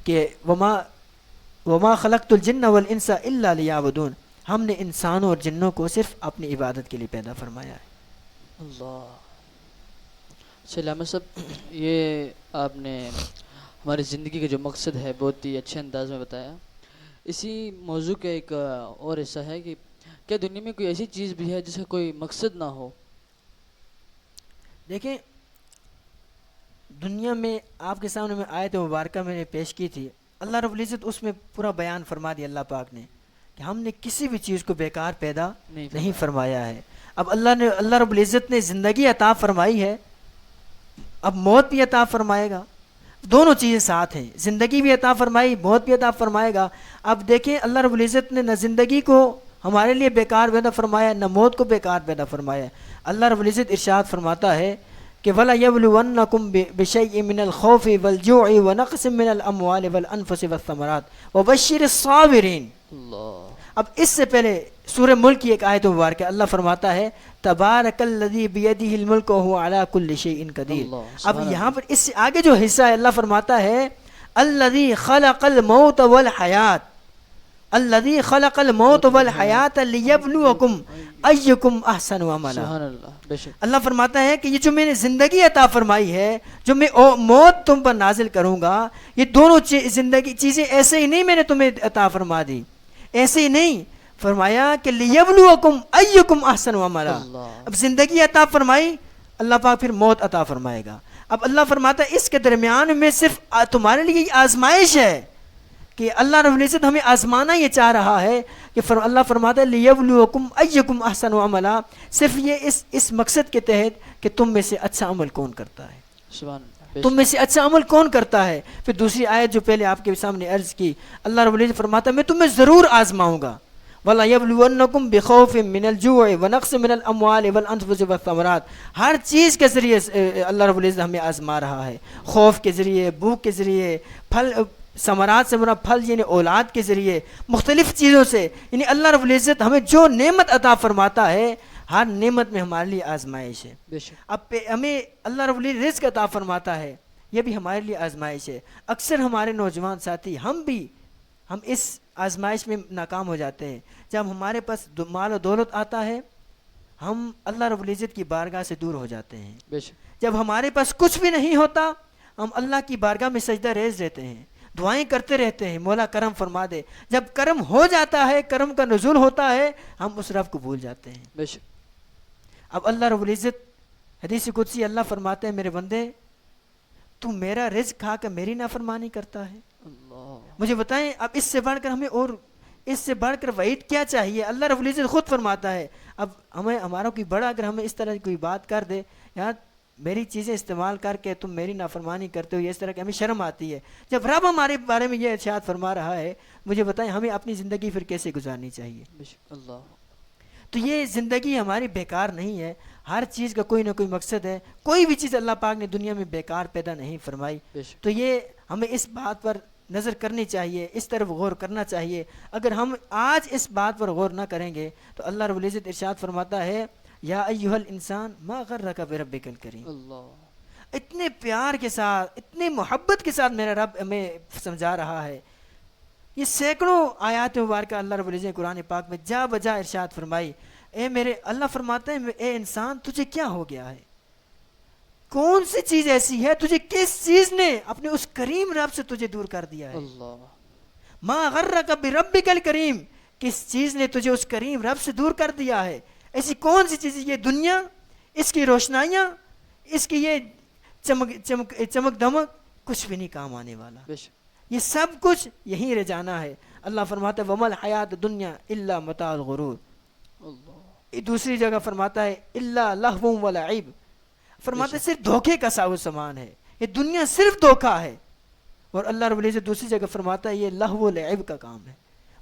کہ وما خلقت الجن والانس الا لیعبدون، ہم نے انسانوں اور جنوں کو صرف اپنی عبادت کے لیے پیدا فرمایا ہے۔ اللہ، علامہ صاحب، یہ آپ نے ہماری زندگی کا جو مقصد ہے بہت ہی اچھے انداز میں بتایا۔ اسی موضوع کا ایک اور حصہ ہے کہ کیا دنیا میں کوئی ایسی چیز بھی ہے جس کا کوئی مقصد نہ ہو؟ دیکھیں، دنیا میں آپ کے سامنے میں آیت مبارکہ میں نے پیش کی تھی، اللہ رب العزت اس میں پورا بیان فرما دیا اللہ پاک نے کہ ہم نے کسی بھی چیز کو بیکار پیدا نہیں فرمایا ہے۔ اب اللہ رب العزت نے زندگی عطا فرمائی ہے، اب موت بھی عطا فرمائے گا، دونوں چیزیں ساتھ ہیں، زندگی بھی عطا فرمائی، موت بھی عطا فرمائے گا۔ اب دیکھیں اللہ رب العزت نے نہ زندگی کو ہمارے لیے بیکار پیدا فرمایا، نہ موت کو بیکار پیدا فرمایا۔ اللہ رب العزت ارشاد فرماتا ہے کہ وَلَيَبْلُوَنَّكُمْ بِشَيْءٍ مِّنَ الْخَوْفِ وَالْجُوعِ وَنَقْصٍ مِّنَ الْأَمْوَالِ وَالْأَنفُسِ وَالثَّمَرَاتِ وَبَشِّرِ الصَّابِرِينَ۔ اب اس سے پہلے سورہ ملک کی ایک آیت مبارکہ اللہ فرماتا ہے تبارک الذی بیدہ الملک وہو علی کل شیء قدیر۔ اب یہاں پر اس سے آگے جو حصہ ہے اللہ فرماتا ہے الذی خلق الموت والحیات، الذی خلق الموت والحیات لیبلوکم ایکم احسن عملا۔ اللہ فرماتا ہے کہ یہ جو میں نے زندگی عطا فرمائی ہے، جو میں موت تم پر نازل کروں گا، یہ دونوں زندگی چیزیں ایسے ہی نہیں میں نے تمہیں عطا فرما دی، ایسے ہی نہیں، فرمایا کہ لیبلوکم ایکم احسن عملا۔ اب زندگی عطا فرمائی، اللہ پاک پھر موت عطا فرمائے گا۔ اب اللہ فرماتا ہے اس کے درمیان میں صرف تمہارے لیے آزمائش ہے کہ اللہ رب العزت ہمیں آزمانا یہ چاہ رہا ہے کہ اللہ فرماتا ہے لیبلوکم ایکم احسن عملا، صرف یہ اس مقصد کے تحت کہ تم میں سے اچھا عمل کون کرتا ہے، تم میں سے اچھا عمل کون کرتا ہے۔ پھر دوسری آیت جو پہلے آپ کے سامنے عرض کی، اللہ رب العزت فرماتا ہے میں تمہیں ضرور آزماؤں گا، وَلَيَبْلُوَنَّكُمْ بِخَوْفٍ مِّنَ الْجُوعِ وَنَقْصٍ مِّنَ الْأَمْوَالِ وَالْأَنفُسِ وَالثَّمَرَاتِ. ہر چیز کے ذریعے اللہ رب العزت ہمیں آزما رہا ہے، خوف کے ذریعے، بھوک کے ذریعے، پھل ثمرات سے مراد پھل یعنی اولاد کے ذریعے، مختلف چیزوں سے، یعنی اللہ رب العزت ہمیں جو نعمت عطا فرماتا ہے ہر نعمت میں ہمارے لیے آزمائش ہے. بے شک اب ہمیں اللہ رب العزت رزق عطا فرماتا ہے، یہ بھی ہمارے لیے آزمائش ہے. اکثر ہمارے نوجوان ساتھی ہم اس آزمائش میں ناکام ہو جاتے ہیں. جب ہمارے پاس مال و دولت آتا ہے ہم اللہ رب العزت کی بارگاہ سے دور ہو جاتے ہیں. بے شک جب ہمارے پاس کچھ بھی نہیں ہوتا ہم اللہ کی بارگاہ میں سجدہ ریز رہتے ہیں، دعائیں کرتے رہتے ہیں، مولا کرم فرما دے. جب کرم ہو جاتا ہے، کرم کا نزول ہوتا ہے، ہم اس رب کو بھول جاتے ہیں. بے شک اب اللہ رب العزت حدیث قدسی اللہ فرماتے ہیں، میرے بندے تو میرا رزق کھا کر میری نافرمانی کرتا ہے. اللہ مجھے بتائیں اب اس سے بڑھ کر ہمیں اور اس سے بڑھ کر وعید کیا چاہیے؟ اللہ رب العزت خود فرماتا ہے. اب ہمارا کوئی بڑا اگر ہمیں اس طرح کی کوئی بات کر دے، یار میری چیزیں استعمال کر کے تم میری نافرمانی کرتے ہو، یہ اس طرح کی ہمیں شرم آتی ہے. جب رب ہمارے بارے میں یہ ارشاد فرما رہا ہے، مجھے بتائیں ہمیں اپنی زندگی پھر کیسے گزارنی چاہیے؟ بے شک اللہ تو یہ زندگی ہماری بیکار نہیں ہے، ہر چیز کا کوئی نہ کوئی مقصد ہے. کوئی بھی چیز اللہ پاک نے دنیا میں بیکار پیدا نہیں فرمائی. بے شک تو یہ ہمیں اس بات پر نظر کرنی چاہیے، اس طرف غور کرنا چاہیے. اگر ہم آج اس بات پر غور نہ کریں گے تو اللہ رب العزت ارشاد فرماتا ہے، یا ایھا الانسان ما غرک بربک الکریم. اللہ اتنے پیار کے ساتھ، اتنی محبت کے ساتھ میرا رب ہمیں سمجھا رہا ہے. یہ سینکڑوں آیات مبارکہ اللہ رب العزت نے قرآن پاک میں جا بجا ارشاد فرمائی. اے میرے اللہ فرماتے ہیں، اے انسان تجھے کیا ہو گیا ہے؟ کون سی چیز ایسی ہے؟ تجھے کس چیز نے اپنے اس کریم رب سے تجھے دور کر دیا ہے؟ اللہ ما غرک بربک الکریم، کس چیز نے تجھے اس کریم رب سے دور کر دیا ہے؟ ایسی کون سی چیز؟ یہ دنیا، اس کی روشنائیاں، اس کی یہ چمک دمک کچھ بھی نہیں کام آنے والا. بے شک یہ سب کچھ یہیں رہ جانا ہے. اللہ فرماتا ہے وَمَا الْحَيَاةُ الدُّنْيَا إِلَّا مَتَاعُ الْغُرُورِ. اللہ دوسری جگہ فرماتا ہے اِلَّا لَهْوٌ وَلَعِبٌ، فرماتا ہے صرف دھوکے کا ساو سامان ہے، یہ دنیا صرف دھوکا ہے. اور اللہ رب العزت دوسری جگہ فرماتا ہے یہ لہو و لعب کا کام ہے.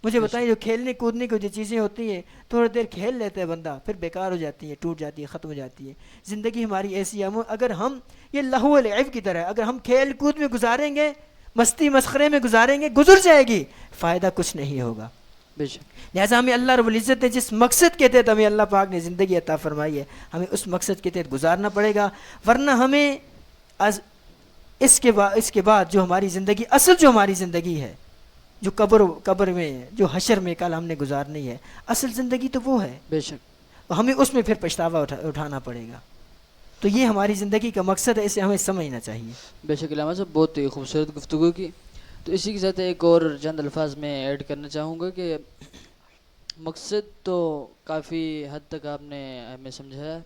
مجھے بتائیں جو کھیلنے کودنے کی جو چیزیں ہوتی ہیں تھوڑی دیر کھیل لیتا ہے بندہ، پھر بیکار ہو جاتی ہے، ٹوٹ جاتی ہے، ختم ہو جاتی ہے. زندگی ہماری ایسی ہے، اگر ہم یہ لہو و لعب کی طرح اگر ہم کھیل کود میں گزاریں گے، مستی مسخرے میں گزاریں گے، گزر جائے گی، فائدہ کچھ نہیں ہوگا. بے شک لہٰذا ہمیں اللہ رب العزت نے جس مقصد کے تحت ہمیں اللہ پاک نے زندگی عطا فرمائی ہے، ہمیں اس مقصد کے تحت گزارنا پڑے گا. ورنہ ہمیں اس کے بعد جو ہماری زندگی، اصل جو ہماری زندگی ہے، جو قبر میں، جو حشر میں کل ہم نے گزارنی ہے، اصل زندگی تو وہ ہے. بے شک ہمیں اس میں پھر پچھتاوا اٹھانا پڑے گا. تو یہ ہماری زندگی کا مقصد ہے، اسے ہمیں سمجھنا چاہیے. بے شک علامہ صاحب بہت ہی خوبصورت گفتگو کی. تو اسی کے ساتھ ایک اور چند الفاظ میں ایڈ کرنا چاہوں گا کہ مقصد تو کافی حد تک آپ نے ہمیں سمجھایا،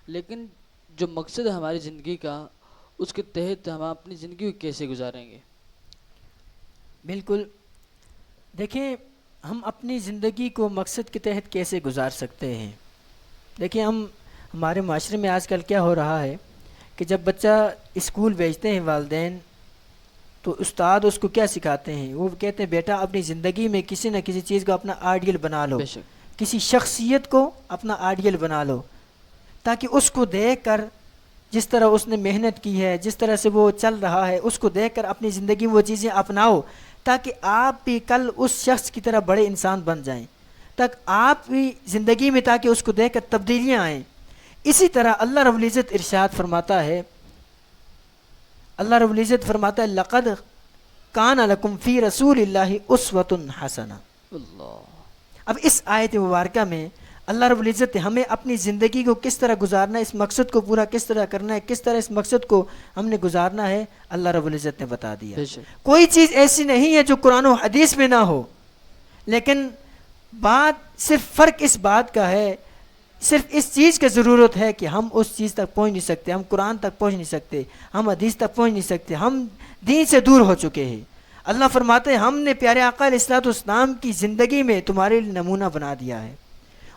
لیکن جو مقصد ہے ہماری زندگی کا، اس کے تحت ہم اپنی زندگی کو کیسے گزاریں گے؟ بالکل. دیکھیں ہم اپنی زندگی کو مقصد کے تحت کیسے گزار سکتے ہیں. دیکھیں ہمارے معاشرے میں آج کل کیا ہو رہا ہے کہ جب بچہ اسکول بھیجتے ہیں والدین، تو استاد اس کو کیا سکھاتے ہیں؟ وہ کہتے ہیں بیٹا اپنی زندگی میں کسی نہ کسی چیز کو اپنا آئیڈیل بنا لو، بے شک کسی شخصیت کو اپنا آئیڈیل بنا لو، تاکہ اس کو دیکھ کر جس طرح اس نے محنت کی ہے، جس طرح سے وہ چل رہا ہے، اس کو دیکھ کر اپنی زندگی میں وہ چیزیں اپناؤ، تاکہ آپ بھی کل اس شخص کی طرح بڑے انسان بن جائیں، تاکہ آپ بھی زندگی میں تاکہ اس کو دیکھ کر تبدیلیاں آئیں. اسی طرح اللہ رب العزت ارشاد فرماتا ہے، اللہ رب العزت فرماتا ہے لقد کان لکم فی رسول اللہ اسوۃ حسنہ. اللہ اب اس آیت مبارکہ میں اللہ رب العزت ہمیں اپنی زندگی کو کس طرح گزارنا ہے، اس مقصد کو پورا کس طرح کرنا ہے، کس طرح اس مقصد کو ہم نے گزارنا ہے، اللہ رب العزت نے بتا دیا. بے شک کوئی چیز ایسی نہیں ہے جو قرآن و حدیث میں نہ ہو، لیکن بات صرف فرق اس بات کا ہے، صرف اس چیز کی ضرورت ہے کہ ہم اس چیز تک پہنچ نہیں سکتے، ہم قرآن تک پہنچ نہیں سکتے، ہم حدیث تک پہنچ نہیں سکتے، ہم دین سے دور ہو چکے ہیں. اللہ فرماتے ہیں ہم نے پیارے آقا علیہ الصلوۃ والسلام کی زندگی میں تمہارے لیے نمونہ بنا دیا ہے،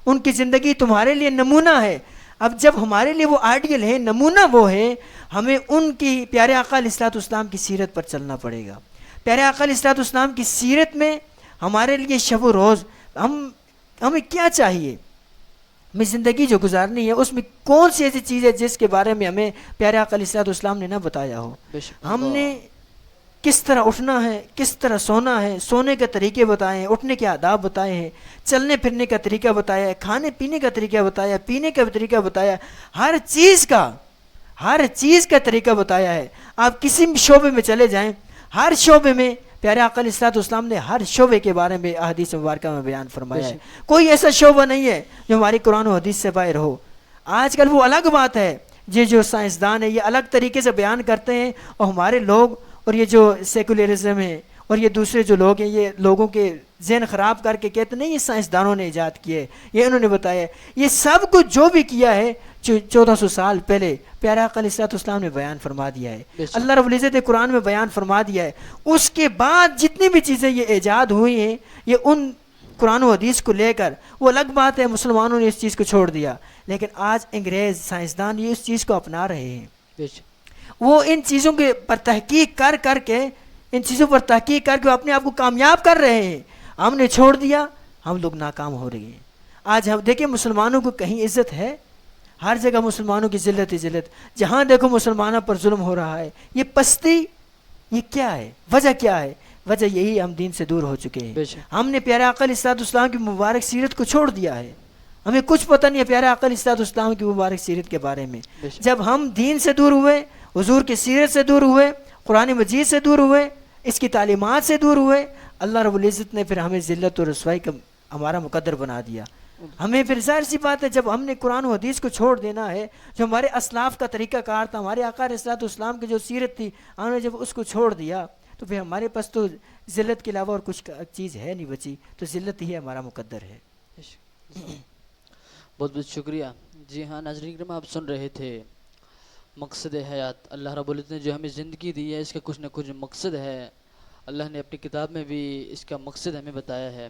ان کی زندگی تمہارے لیے نمونہ ہے. اب جب ہمارے لیے وہ آئیڈیل ہے، نمونہ وہ ہے، ہمیں ان کی پیارے آقا علیہ الصلوۃ والسلام کی سیرت پر چلنا پڑے گا. پیارے آقا علیہ الصلوۃ والسلام کی سیرت میں ہمارے لیے شب و روز ہم ہمیں کیا چاہیے، ہمیں زندگی جو گزارنی ہے اس میں کون سی ایسی چیز ہے جس کے بارے میں ہمیں پیارے آقا علیہ الصلوۃ والسلام نے نہ بتایا ہو. بے شک ہم اللہ. نے کس طرح اٹھنا ہے، کس طرح سونا ہے، سونے کے طریقے بتائے ہیں، اٹھنے کے آداب بتائے ہیں، چلنے پھرنے کا طریقہ بتایا ہے، کھانے پینے کا طریقہ بتایا، پینے کا طریقہ بتایا، ہر چیز کا طریقہ بتایا ہے. آپ کسی بھی شعبے میں چلے جائیں، ہر شعبے میں پیارے آقا علیہ الصلوۃ والسلام نے ہر شعبے کے بارے میں احادیث مبارکہ میں بیان فرمایا ہے. کوئی ایسا شعبہ نہیں ہے جو ہماری قرآن و حدیث سے باہر ہو. آج کل وہ الگ بات ہے، یہ جو سائنسدان ہے یہ الگ طریقے سے بیان کرتے ہیں، اور ہمارے لوگ اور یہ جو سیکولرزم ہے اور یہ دوسرے جو لوگ ہیں یہ لوگوں کے ذہن خراب کر کے کہتے نہیں یہ سائنسدانوں نے ایجاد کیے، یہ انہوں نے بتایا. یہ سب کچھ جو بھی کیا ہے 1400 سال پہلے پیارے آقا علیہ الصلوۃ والسلام نے بیان فرما دیا ہے. اللہ رب العزت نے قرآن میں بیان فرما دیا ہے. اس کے بعد جتنی بھی چیزیں یہ ایجاد ہوئی ہیں یہ ان قرآن و حدیث کو لے کر، وہ الگ بات ہے مسلمانوں نے اس چیز کو چھوڑ دیا، لیکن آج انگریز سائنسدان یہ اس چیز کو اپنا رہے ہیں. بے شک. وہ ان چیزوں کے پر تحقیق کر کے وہ اپنے آپ کو کامیاب کر رہے ہیں. ہم نے چھوڑ دیا، ہم لوگ ناکام ہو رہے ہیں. آج ہم دیکھیں مسلمانوں کو کہیں عزت ہے؟ ہر جگہ مسلمانوں کی ذلت ہی ذلت، جہاں دیکھو مسلمانوں پر ظلم ہو رہا ہے. یہ پستی یہ کیا ہے؟ وجہ کیا ہے؟ وجہ یہی ہم دین سے دور ہو چکے ہیں. ہم نے پیارے آقا علیہ الصلوۃ والسلام کی مبارک سیرت کو چھوڑ دیا ہے. ہمیں کچھ پتہ نہیں ہے پیارے آقا علیہ الصلوۃ والسلام کی مبارک سیرت کے بارے میں. جب ہم دین سے دور ہوئے، حضور کی سیرت سے دور ہوئے، قرآن مجید سے دور ہوئے، اس کی تعلیمات سے دور ہوئے، اللہ رب العزت نے پھر ہمیں ذلت و رسوائی کا ہمارا مقدر بنا دیا. ہمیں پھر ظاہر سی بات ہے جب ہم نے قرآن و حدیث کو چھوڑ دینا ہے، جو ہمارے اسلاف کا طریقہ کار تھا، ہمارے آقا علیہ الصلوۃ والسلام کی جو سیرت تھی، ہم نے جب اس کو چھوڑ دیا تو پھر ہمارے پاس تو ذلت کے علاوہ اور کچھ چیز ہے نہیں بچی، تو ذلت ہی ہمارا مقدر ہے. بہت بہت شکریہ. جی ہاں ناظرین کرام، آپ سن رہے تھے مقصد حیات. اللہ رب العزت نے جو ہمیں زندگی دی ہے اس کا کچھ نہ کچھ مقصد ہے. اللہ نے اپنی کتاب میں بھی اس کا مقصد ہمیں بتایا ہے،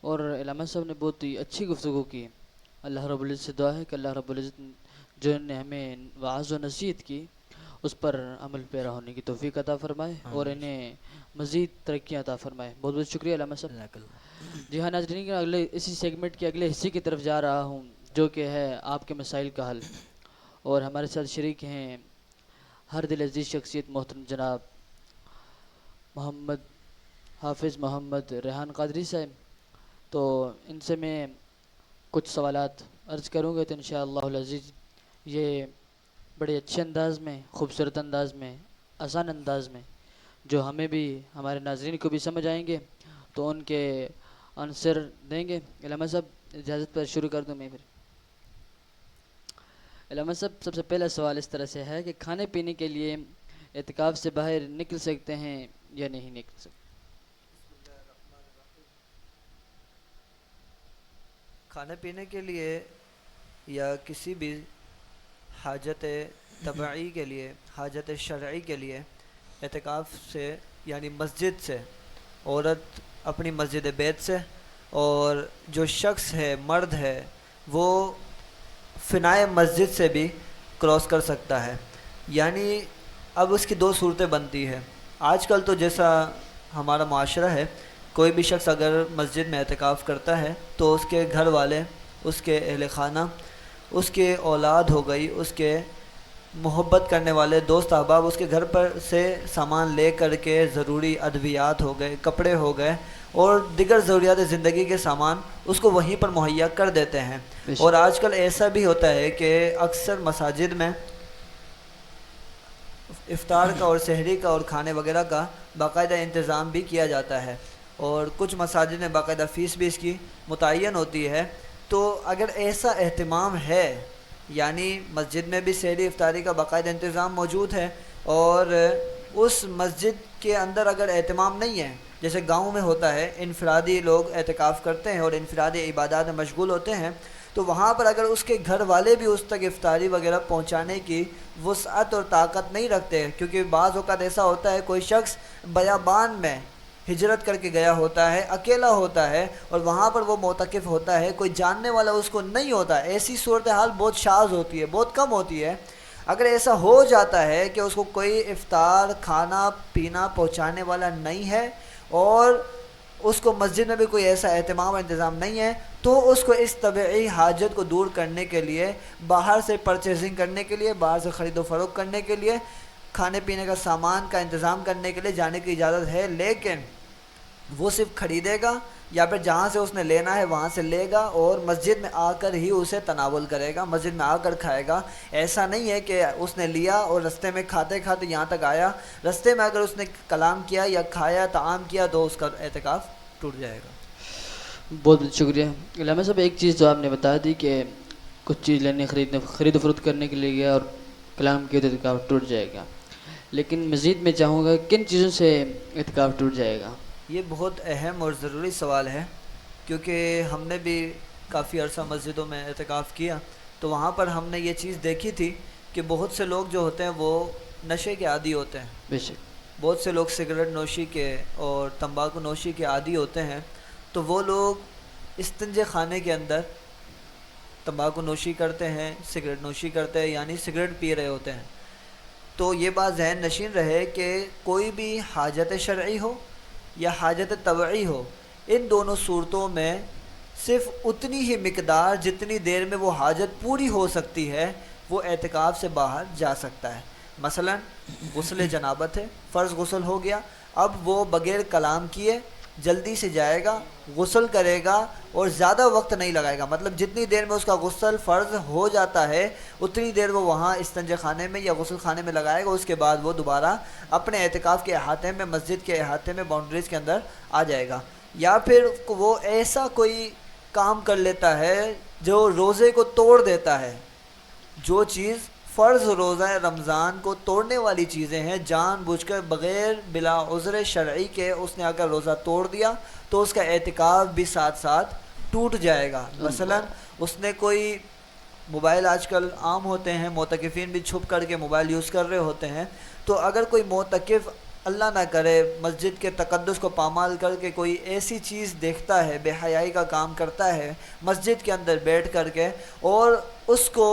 اور علامہ صاحب نے بہت ہی اچھی گفتگو کی. اللہ رب العزت سے دعا ہے کہ اللہ رب العزت جو نے ہمیں وعظ و نصیحت کی اس پر عمل پیرا ہونے کی توفیق عطا فرمائے اور انہیں مزید ترقیاں عطا فرمائے. بہت بہت شکریہ علامہ صاحب. جی ہاں ناظرین، اگلے اسی سیگمنٹ کے اگلے حصے کی طرف جا رہا ہوں جو کہ ہے آپ کے مسائل کا حل، اور ہمارے ساتھ شریک ہیں ہر دل عزیز شخصیت محترم جناب محمد حافظ محمد ریحان قادری صاحب. تو ان سے میں کچھ سوالات عرض کروں گا تو انشاءاللہ العزیز یہ بڑے اچھے انداز میں، خوبصورت انداز میں، آسان انداز میں جو ہمیں بھی ہمارے ناظرین کو بھی سمجھ آئیں گے تو ان کے آنسر دیں گے. علامہ صاحب اجازت پر شروع کر دوں میں پھر. علامہ صاحب سب سے پہلا سوال اس طرح سے ہے کہ کھانے پینے کے لیے اعتکاف سے باہر نکل سکتے ہیں یا نہیں نکل سکتے؟ کھانے پینے کے لیے یا کسی بھی حاجت طبعی کے لیے، حاجت شرعی کے لیے اعتکاف سے یعنی مسجد سے، عورت اپنی مسجد بیت سے، اور جو شخص ہے مرد ہے وہ فنائے مسجد سے بھی کراس کر سکتا ہے. یعنی اب اس کی دو صورتیں بنتی ہے. آج کل تو جیسا ہمارا معاشرہ ہے، کوئی بھی شخص اگر مسجد میں اعتکاف کرتا ہے تو اس کے گھر والے، اس کے اہل خانہ، اس کے اولاد ہو گئی، اس کے محبت کرنے والے دوست احباب اس کے گھر پر سے سامان لے کر کے ضروری ادویات ہو گئے، کپڑے ہو گئے اور دیگر ضروریات زندگی کے سامان اس کو وہیں پر مہیا کر دیتے ہیں. اور آج کل ایسا بھی ہوتا ہے کہ اکثر مساجد میں افطار کا اور سحری کا اور کھانے وغیرہ کا باقاعدہ انتظام بھی کیا جاتا ہے، اور کچھ مساجد میں باقاعدہ فیس بھی اس کی متعین ہوتی ہے. تو اگر ایسا اہتمام ہے، یعنی مسجد میں بھی سحری افطاری کا باقاعدہ انتظام موجود ہے، اور اس مسجد کے اندر اگر اہتمام نہیں ہے، جیسے گاؤں میں ہوتا ہے انفرادی لوگ اعتکاف کرتے ہیں اور انفرادی عبادات میں مشغول ہوتے ہیں، تو وہاں پر اگر اس کے گھر والے بھی اس تک افطاری وغیرہ پہنچانے کی وسعت اور طاقت نہیں رکھتے، کیونکہ بعض اوقات ایسا ہوتا ہے کوئی شخص بیابان میں ہجرت کر کے گیا ہوتا ہے، اکیلا ہوتا ہے، اور وہاں پر وہ معتکف ہوتا ہے، کوئی جاننے والا اس کو نہیں ہوتا. ایسی صورتحال بہت شاذ ہوتی ہے، بہت کم ہوتی ہے. اگر ایسا ہو جاتا ہے کہ اس کو کوئی افطار کھانا پینا پہنچانے والا نہیں ہے، اور اس کو مسجد میں بھی کوئی ایسا اہتمام اور انتظام نہیں ہے، تو اس کو اس طبعی حاجت کو دور کرنے کے لیے، باہر سے پرچیزنگ کرنے کے لیے، باہر سے خرید و فروخت کرنے کے لیے، کھانے پینے کا سامان کا انتظام کرنے کے لیے جانے کی اجازت ہے، لیکن وہ صرف خریدے گا یا پھر جہاں سے اس نے لینا ہے وہاں سے لے گا اور مسجد میں آ کر ہی اسے تناول کرے گا، مسجد میں آ کر کھائے گا۔ ایسا نہیں ہے کہ اس نے لیا اور رستے میں کھاتے کھاتے یہاں تک آیا، رستے میں اگر اس نے کلام کیا یا کھایا طعام کیا تو اس کا اعتکاف ٹوٹ جائے گا۔ بہت بہت شکریہ علامہ صاحب۔ ایک چیز جو آپ نے بتا دی کہ کچھ چیز لینے خرید و فروخت کرنے کے لیے گیا اور کلام کیا تو اعتکاف ٹوٹ جائے گا، لیکن مزید میں چاہوں گا کن چیزوں سے اعتکاف ٹوٹ جائے گا؟ یہ بہت اہم اور ضروری سوال ہے، کیونکہ ہم نے بھی کافی عرصہ مسجدوں میں اعتکاف کیا، تو وہاں پر ہم نے یہ چیز دیکھی تھی کہ بہت سے لوگ جو ہوتے ہیں وہ نشے کے عادی ہوتے ہیں، بے شک بہت سے لوگ سگریٹ نوشی کے اور تمباکو نوشی کے عادی ہوتے ہیں، تو وہ لوگ استنجے خانے کے اندر تمباکو نوشی کرتے ہیں، سگریٹ نوشی کرتے ہیں، یعنی سگریٹ پی رہے ہوتے ہیں۔ تو یہ بات ذہن نشین رہے کہ کوئی بھی حاجت شرعی ہو یا حاجت طبعی ہو، ان دونوں صورتوں میں صرف اتنی ہی مقدار جتنی دیر میں وہ حاجت پوری ہو سکتی ہے وہ اعتکاف سے باہر جا سکتا ہے۔ مثلا غسل جنابت ہے، فرض غسل ہو گیا، اب وہ بغیر کلام کیے جلدی سے جائے گا، غسل کرے گا اور زیادہ وقت نہیں لگائے گا، مطلب جتنی دیر میں اس کا غسل فرض ہو جاتا ہے اتنی دیر وہ وہاں استنجے خانے میں یا غسل خانے میں لگائے گا، اس کے بعد وہ دوبارہ اپنے اعتکاف کے احاطے میں، مسجد کے احاطے میں، باؤنڈریز کے اندر آ جائے گا۔ یا پھر وہ ایسا کوئی کام کر لیتا ہے جو روزے کو توڑ دیتا ہے، جو چیز فرض روزہ رمضان کو توڑنے والی چیزیں ہیں، جان بوجھ کر بغیر بلا عذر شرعی کے اس نے اگر روزہ توڑ دیا تو اس کا اعتکاف بھی ساتھ ساتھ ٹوٹ جائے گا۔ مثلا اس نے کوئی موبائل، آج کل عام ہوتے ہیں معتکفین بھی چھپ کر کے موبائل یوز کر رہے ہوتے ہیں، تو اگر کوئی معتکف اللہ نہ کرے مسجد کے تقدس کو پامال کر کے کوئی ایسی چیز دیکھتا ہے، بے حیائی کا کام کرتا ہے مسجد کے اندر بیٹھ کر کے، اور اس کو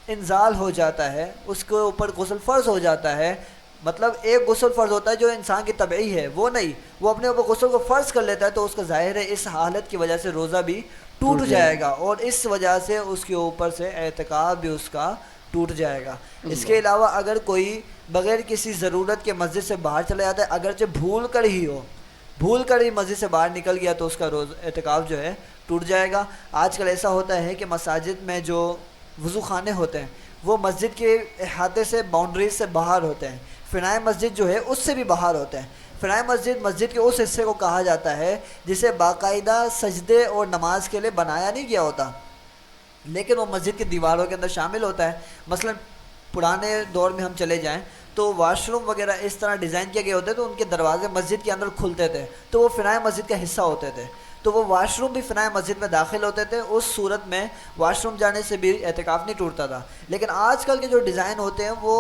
انزال ہو جاتا ہے، اس کے اوپر غسل فرض ہو جاتا ہے، مطلب ایک غسل فرض ہوتا ہے جو انسان کی طبعی ہے، وہ نہیں، وہ اپنے اوپر غسل کو فرض کر لیتا ہے، تو اس کا ظاہر ہے اس حالت کی وجہ سے روزہ بھی ٹوٹ جائے گا اور اس وجہ سے اس کے اوپر سے اعتکاف بھی اس کا ٹوٹ جائے گا۔ اس کے علاوہ اگر کوئی بغیر کسی ضرورت کے مسجد سے باہر چلا جاتا ہے، اگرچہ بھول کر ہی ہو، بھول کر ہی مسجد سے باہر نکل گیا، تو اس کا اعتکاف جو ہے ٹوٹ جائے گا۔ آج کل ایسا ہوتا ہے کہ مساجد میں جو وضو خانے ہوتے ہیں وہ مسجد کے احاطے سے، باؤنڈریز سے باہر ہوتے ہیں، فنائے مسجد جو ہے اس سے بھی باہر ہوتے ہیں۔ فنائے مسجد مسجد کے اس حصے کو کہا جاتا ہے جسے باقاعدہ سجدے اور نماز کے لیے بنایا نہیں گیا ہوتا، لیکن وہ مسجد کی دیواروں کے اندر شامل ہوتا ہے۔ مثلا پرانے دور میں ہم چلے جائیں تو واش روم وغیرہ اس طرح ڈیزائن کیے گئے ہوتے تو ان کے دروازے مسجد کے اندر کھلتے تھے، تو وہ فنائے مسجد کا حصہ ہوتے تھے، تو وہ واش روم بھی فنائے مسجد میں داخل ہوتے تھے۔ اس صورت میں واش روم جانے سے بھی اعتکاف نہیں ٹوٹتا تھا۔ لیکن آج کل کے جو ڈیزائن ہوتے ہیں وہ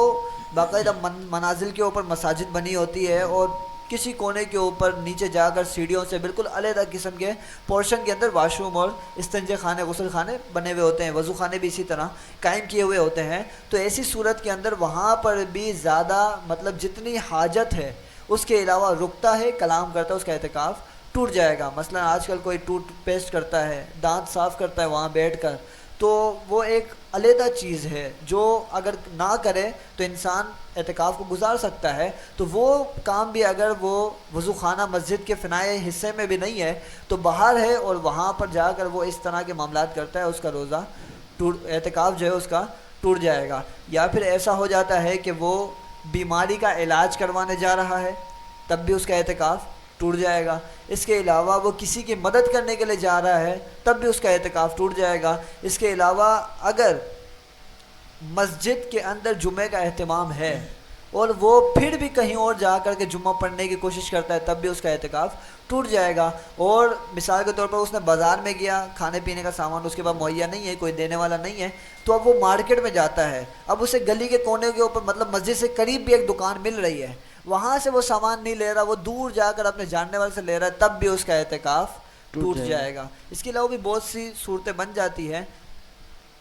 باقاعدہ منازل کے اوپر مساجد بنی ہوتی ہے اور کسی کونے کے اوپر نیچے جا کر سیڑھیوں سے بالکل علیحدہ قسم کے پورشن کے اندر واش روم اور استنجے خانے، غسل خانے بنے ہوئے ہوتے ہیں، وضو خانے بھی اسی طرح قائم کیے ہوئے ہوتے ہیں۔ تو ایسی صورت کے اندر وہاں پر بھی زیادہ مطلب جتنی حاجت ہے اس کے علاوہ رکتا ہے، کلام کرتا ہے، اس کا اعتکاف ٹوٹ جائے گا۔ مثلا آج کل کوئی ٹوتھ پیسٹ کرتا ہے، دانت صاف کرتا ہے وہاں بیٹھ کر، تو وہ ایک علیحدہ چیز ہے جو اگر نہ کرے تو انسان اعتکاف کو گزار سکتا ہے، تو وہ کام بھی اگر وہ وضو خانہ مسجد کے فنائے حصے میں بھی نہیں ہے تو باہر ہے اور وہاں پر جا کر وہ اس طرح کے معاملات کرتا ہے، اس کا روزہ اعتکاف جو ہے اس کا ٹوٹ جائے گا۔ یا پھر ایسا ہو جاتا ہے کہ وہ بیماری کا علاج کروانے جا رہا ہے، تب بھی اس کا اعتکاف ٹوٹ جائے گا۔ اس کے علاوہ وہ کسی کی مدد کرنے کے لیے جا رہا ہے، تب بھی اس کا اعتکاف ٹوٹ جائے گا۔ اس کے علاوہ اگر مسجد کے اندر جمعے کا اہتمام ہے اور وہ پھر بھی کہیں اور جا کر کے جمعہ پڑھنے کی کوشش کرتا ہے، تب بھی اس کا اعتکاف ٹوٹ جائے گا۔ اور مثال کے طور پر اس نے بازار میں گیا، کھانے پینے کا سامان اس کے پاس مہیا نہیں ہے، کوئی دینے والا نہیں ہے، تو اب وہ مارکیٹ میں جاتا ہے، اب اسے گلی کے کونے کے اوپر مطلب مسجد سے قریب بھی ایک دکان مل رہی ہے، وہاں سے وہ سامان نہیں لے رہا، وہ دور جا کر اپنے جاننے والے سے لے رہا ہے، تب بھی اس کا اعتکاف ٹوٹ جائے گا۔ اس کے علاوہ بھی بہت سی صورتیں بن جاتی ہیں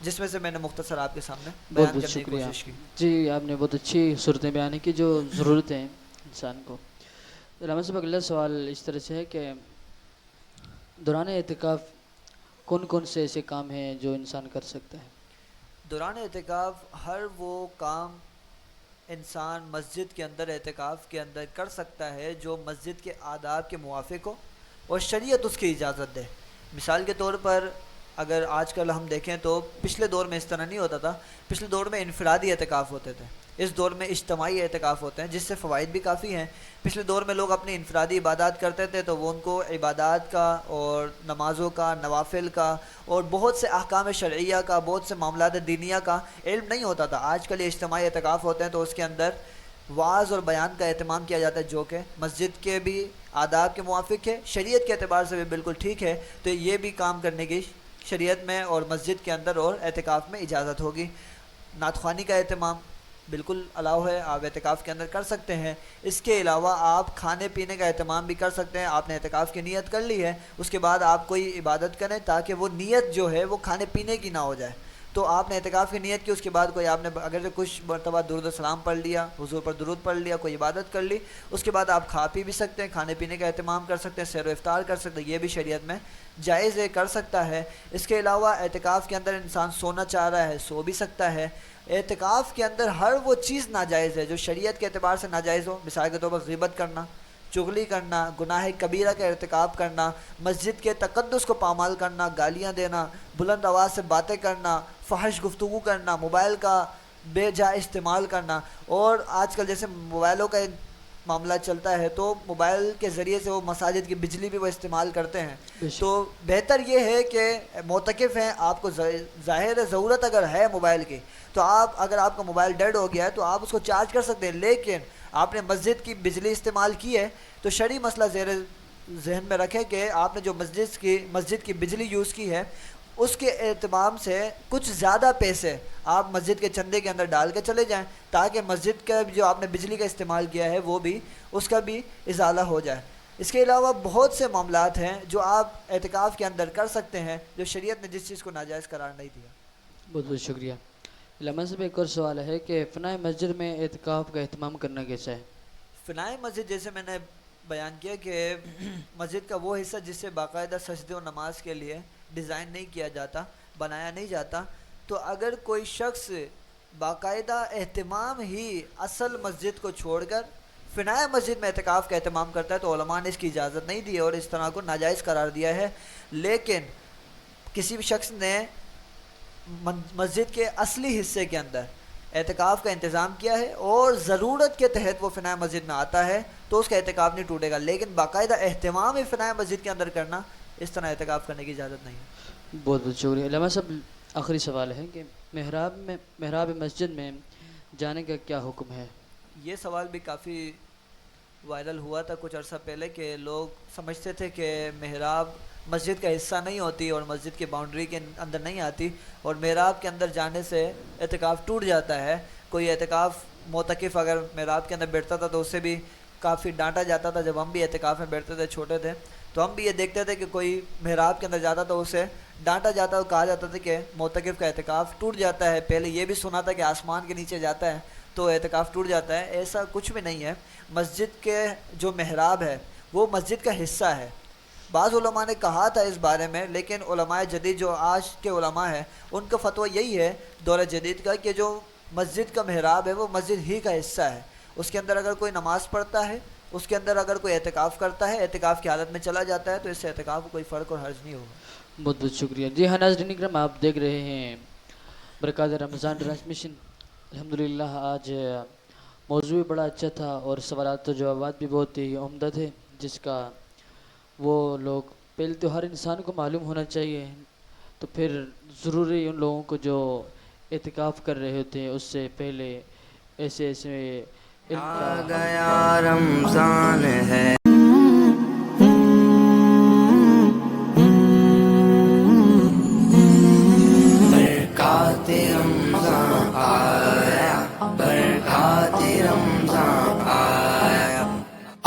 جس میں سے میں نے مختصر آپ کے سامنے بیان کرنے کی کوشش کی۔ جی آپ نے بہت اچھی صورتیں بیان کی جو ضرورت ہیں انسان کو۔ علامہ صاحب اگلا سوال اس طرح سے ہے کہ دوران اعتکاف کون کون سے ایسے کام ہیں جو انسان کر سکتا ہے؟ دوران اعتکاف ہر وہ کام انسان مسجد کے اندر اعتکاف کے اندر کر سکتا ہے جو مسجد کے آداب کے موافق ہو اور شریعت اس کی اجازت دے۔ مثال کے طور پر اگر آج کل ہم دیکھیں تو پچھلے دور میں اس طرح نہیں ہوتا تھا، پچھلے دور میں انفرادی اعتکاف ہوتے تھے، اس دور میں اجتماعی اعتکاف ہوتے ہیں جس سے فوائد بھی کافی ہیں۔ پچھلے دور میں لوگ اپنی انفرادی عبادات کرتے تھے تو وہ ان کو عبادات کا اور نمازوں کا، نوافل کا اور بہت سے احکام شرعیہ کا، بہت سے معاملات دینیہ کا علم نہیں ہوتا تھا۔ آج کل یہ اجتماعی اعتکاف ہوتے ہیں تو اس کے اندر وعظ اور بیان کا اہتمام کیا جاتا ہے جو کہ مسجد کے بھی آداب کے موافق ہے، شریعت کے اعتبار سے بھی بالکل ٹھیک ہے، تو یہ بھی کام کرنے کی شریعت میں اور مسجد کے اندر اور اعتکاف میں اجازت ہوگی۔ نعت خوانی کا اہتمام بالکل الاؤ ہے، آپ اعتکاف کے اندر کر سکتے ہیں۔ اس کے علاوہ آپ کھانے پینے کا اہتمام بھی کر سکتے ہیں۔ آپ نے اعتکاف کی نیت کر لی ہے، اس کے بعد آپ کوئی عبادت کریں تاکہ وہ نیت جو ہے وہ کھانے پینے کی نہ ہو جائے۔ تو آپ نے اعتکاف کی نیت کی، اس کے بعد کوئی آپ نے اگر کچھ مرتبہ درود و سلام پڑھ لیا، حضور پر درود پڑھ لیا، کوئی عبادت کر لی، اس کے بعد آپ کھا پی بھی سکتے ہیں، کھانے پینے کا اہتمام کر سکتے ہیں، سیر و افطار کر سکتے ہیں، یہ بھی شریعت میں جائز ہے، کر سکتا ہے۔ اس کے علاوہ اعتکاف کے اندر انسان سونا چاہ رہا ہے، سو بھی سکتا ہے۔ اعتکاف کے اندر ہر وہ چیز ناجائز ہے جو شریعت کے اعتبار سے ناجائز ہو، مثال کے طور پر غیبت کرنا، چغلی کرنا، گناہ کبیرہ کا ارتکاب کرنا، مسجد کے تقدس کو پامال کرنا، گالیاں دینا، بلند آواز سے باتیں کرنا، فحش گفتگو کرنا، موبائل کا بے جا استعمال کرنا، اور آج کل جیسے موبائلوں کا معاملہ چلتا ہے تو موبائل کے ذریعے سے وہ مساجد کی بجلی بھی وہ استعمال کرتے ہیں۔ تو بہتر یہ ہے کہ معتکف ہیں، آپ کو ظاہر ہے ضرورت اگر ہے موبائل کی تو آپ اگر آپ کا موبائل ڈیڈ ہو گیا ہے تو آپ اس کو چارج کر سکتے ہیں، لیکن آپ نے مسجد کی بجلی استعمال کی ہے تو شرعی مسئلہ زیر ذہن میں رکھیں کہ آپ نے جو مسجد کی بجلی یوز کی ہے اس کے اہتمام سے کچھ زیادہ پیسے آپ مسجد کے چندے کے اندر ڈال کے چلے جائیں تاکہ مسجد کا جو آپ نے بجلی کا استعمال کیا ہے وہ بھی اس کا بھی ازالہ ہو جائے۔ اس کے علاوہ بہت سے معاملات ہیں جو آپ اعتکاف کے اندر کر سکتے ہیں جو شریعت نے جس چیز کو ناجائز قرار نہیں دیا۔ بہت بہت شکریہ۔ علامہ صاحب ایک اور سوال ہے کہ فنائے مسجد میں اعتکاف کا اہتمام کرنا کیسا ہے؟ فنائے مسجد جیسے میں نے بیان کیا کہ مسجد کا وہ حصہ جس سے باقاعدہ سجدے و نماز کے لیے ڈیزائن نہیں کیا جاتا، بنایا نہیں جاتا، تو اگر کوئی شخص باقاعدہ اہتمام ہی اصل مسجد کو چھوڑ کر فنائے مسجد میں اعتکاف کا اہتمام کرتا ہے تو علماء نے اس کی اجازت نہیں دی اور اس طرح کو ناجائز قرار دیا ہے۔ لیکن کسی بھی شخص نے مسجد کے اصلی حصے کے اندر اعتکاف کا انتظام کیا ہے اور ضرورت کے تحت وہ فنائے مسجد میں آتا ہے تو اس کا اعتکاف نہیں ٹوٹے گا، لیکن باقاعدہ اہتمام ہی فنائے مسجد کے اندر کرنا، اس طرح اعتکاف کرنے کی اجازت نہیں ہے۔ بہت بہت شکریہ۔ علامہ صاحب آخری سوال ہے کہ محراب مسجد میں جانے کا کیا حکم ہے؟ یہ سوال بھی کافی وائرل ہوا تھا کچھ عرصہ پہلے کہ لوگ سمجھتے تھے کہ محراب مسجد کا حصہ نہیں ہوتی اور مسجد کی باؤنڈری کے اندر نہیں آتی اور محراب کے اندر جانے سے اعتکاف ٹوٹ جاتا ہے۔ کوئی اعتکاف معتکف اگر محراب کے اندر بیٹھتا تھا تو اسے بھی کافی ڈانٹا جاتا تھا۔ جب ہم بھی اعتکاف میں بیٹھتے تھے چھوٹے تھے تو ہم بھی یہ دیکھتے تھے کہ کوئی محراب کے اندر جاتا تو اسے ڈانٹا جاتا اور کہا جاتا تھا کہ معتکف کا اعتکاف ٹوٹ جاتا ہے۔ پہلے یہ بھی سنا تھا کہ آسمان کے نیچے جاتا ہے تو اعتکاف ٹوٹ جاتا ہے، ایسا کچھ بھی نہیں ہے۔ مسجد کے جو محراب ہے وہ مسجد کا حصہ ہے۔ بعض علماء نے کہا تھا اس بارے میں، لیکن علماء جدید جو آج کے علماء ہیں ان کا فتویٰ یہی ہے دور جدید کا کہ جو مسجد کا محراب ہے وہ مسجد ہی کا حصہ ہے۔ اس کے اندر اگر کوئی نماز پڑھتا ہے، اس کے اندر اگر کوئی اعتکاف کرتا ہے، اعتکاف کی حالت میں چلا جاتا ہے تو اس سے اعتکاف کو کوئی فرق اور حرج نہیں ہوگا۔ بہت بہت شکریہ۔ جی ہاں ناظرین اکرام، آپ دیکھ رہے ہیں برکات رمضان ٹرانسمیشن۔ الحمدللہ آج موضوع بھی بڑا اچھا تھا اور سوالات و جوابات بھی بہت ہی عمدہ تھے، جس کا وہ لوگ پہلے تو ہر انسان کو معلوم ہونا چاہیے، تو پھر ضروری ان لوگوں کو جو اعتکاف کر رہے ہوتے ہیں اس سے پہلے ایسے علم آ گیا رمضان ہے، برکات رمضان آیا، برکات رمضان آیا،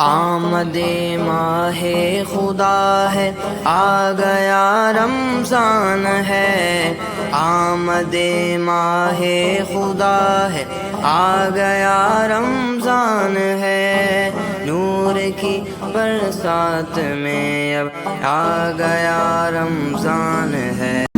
آمد ماہ خدا ہے، آ گیا رمضان ہے، آمد ماہ خدا ہے، آ گیا رمضان ہے، نور کی برسات میں اب آ گیا رمضان ہے.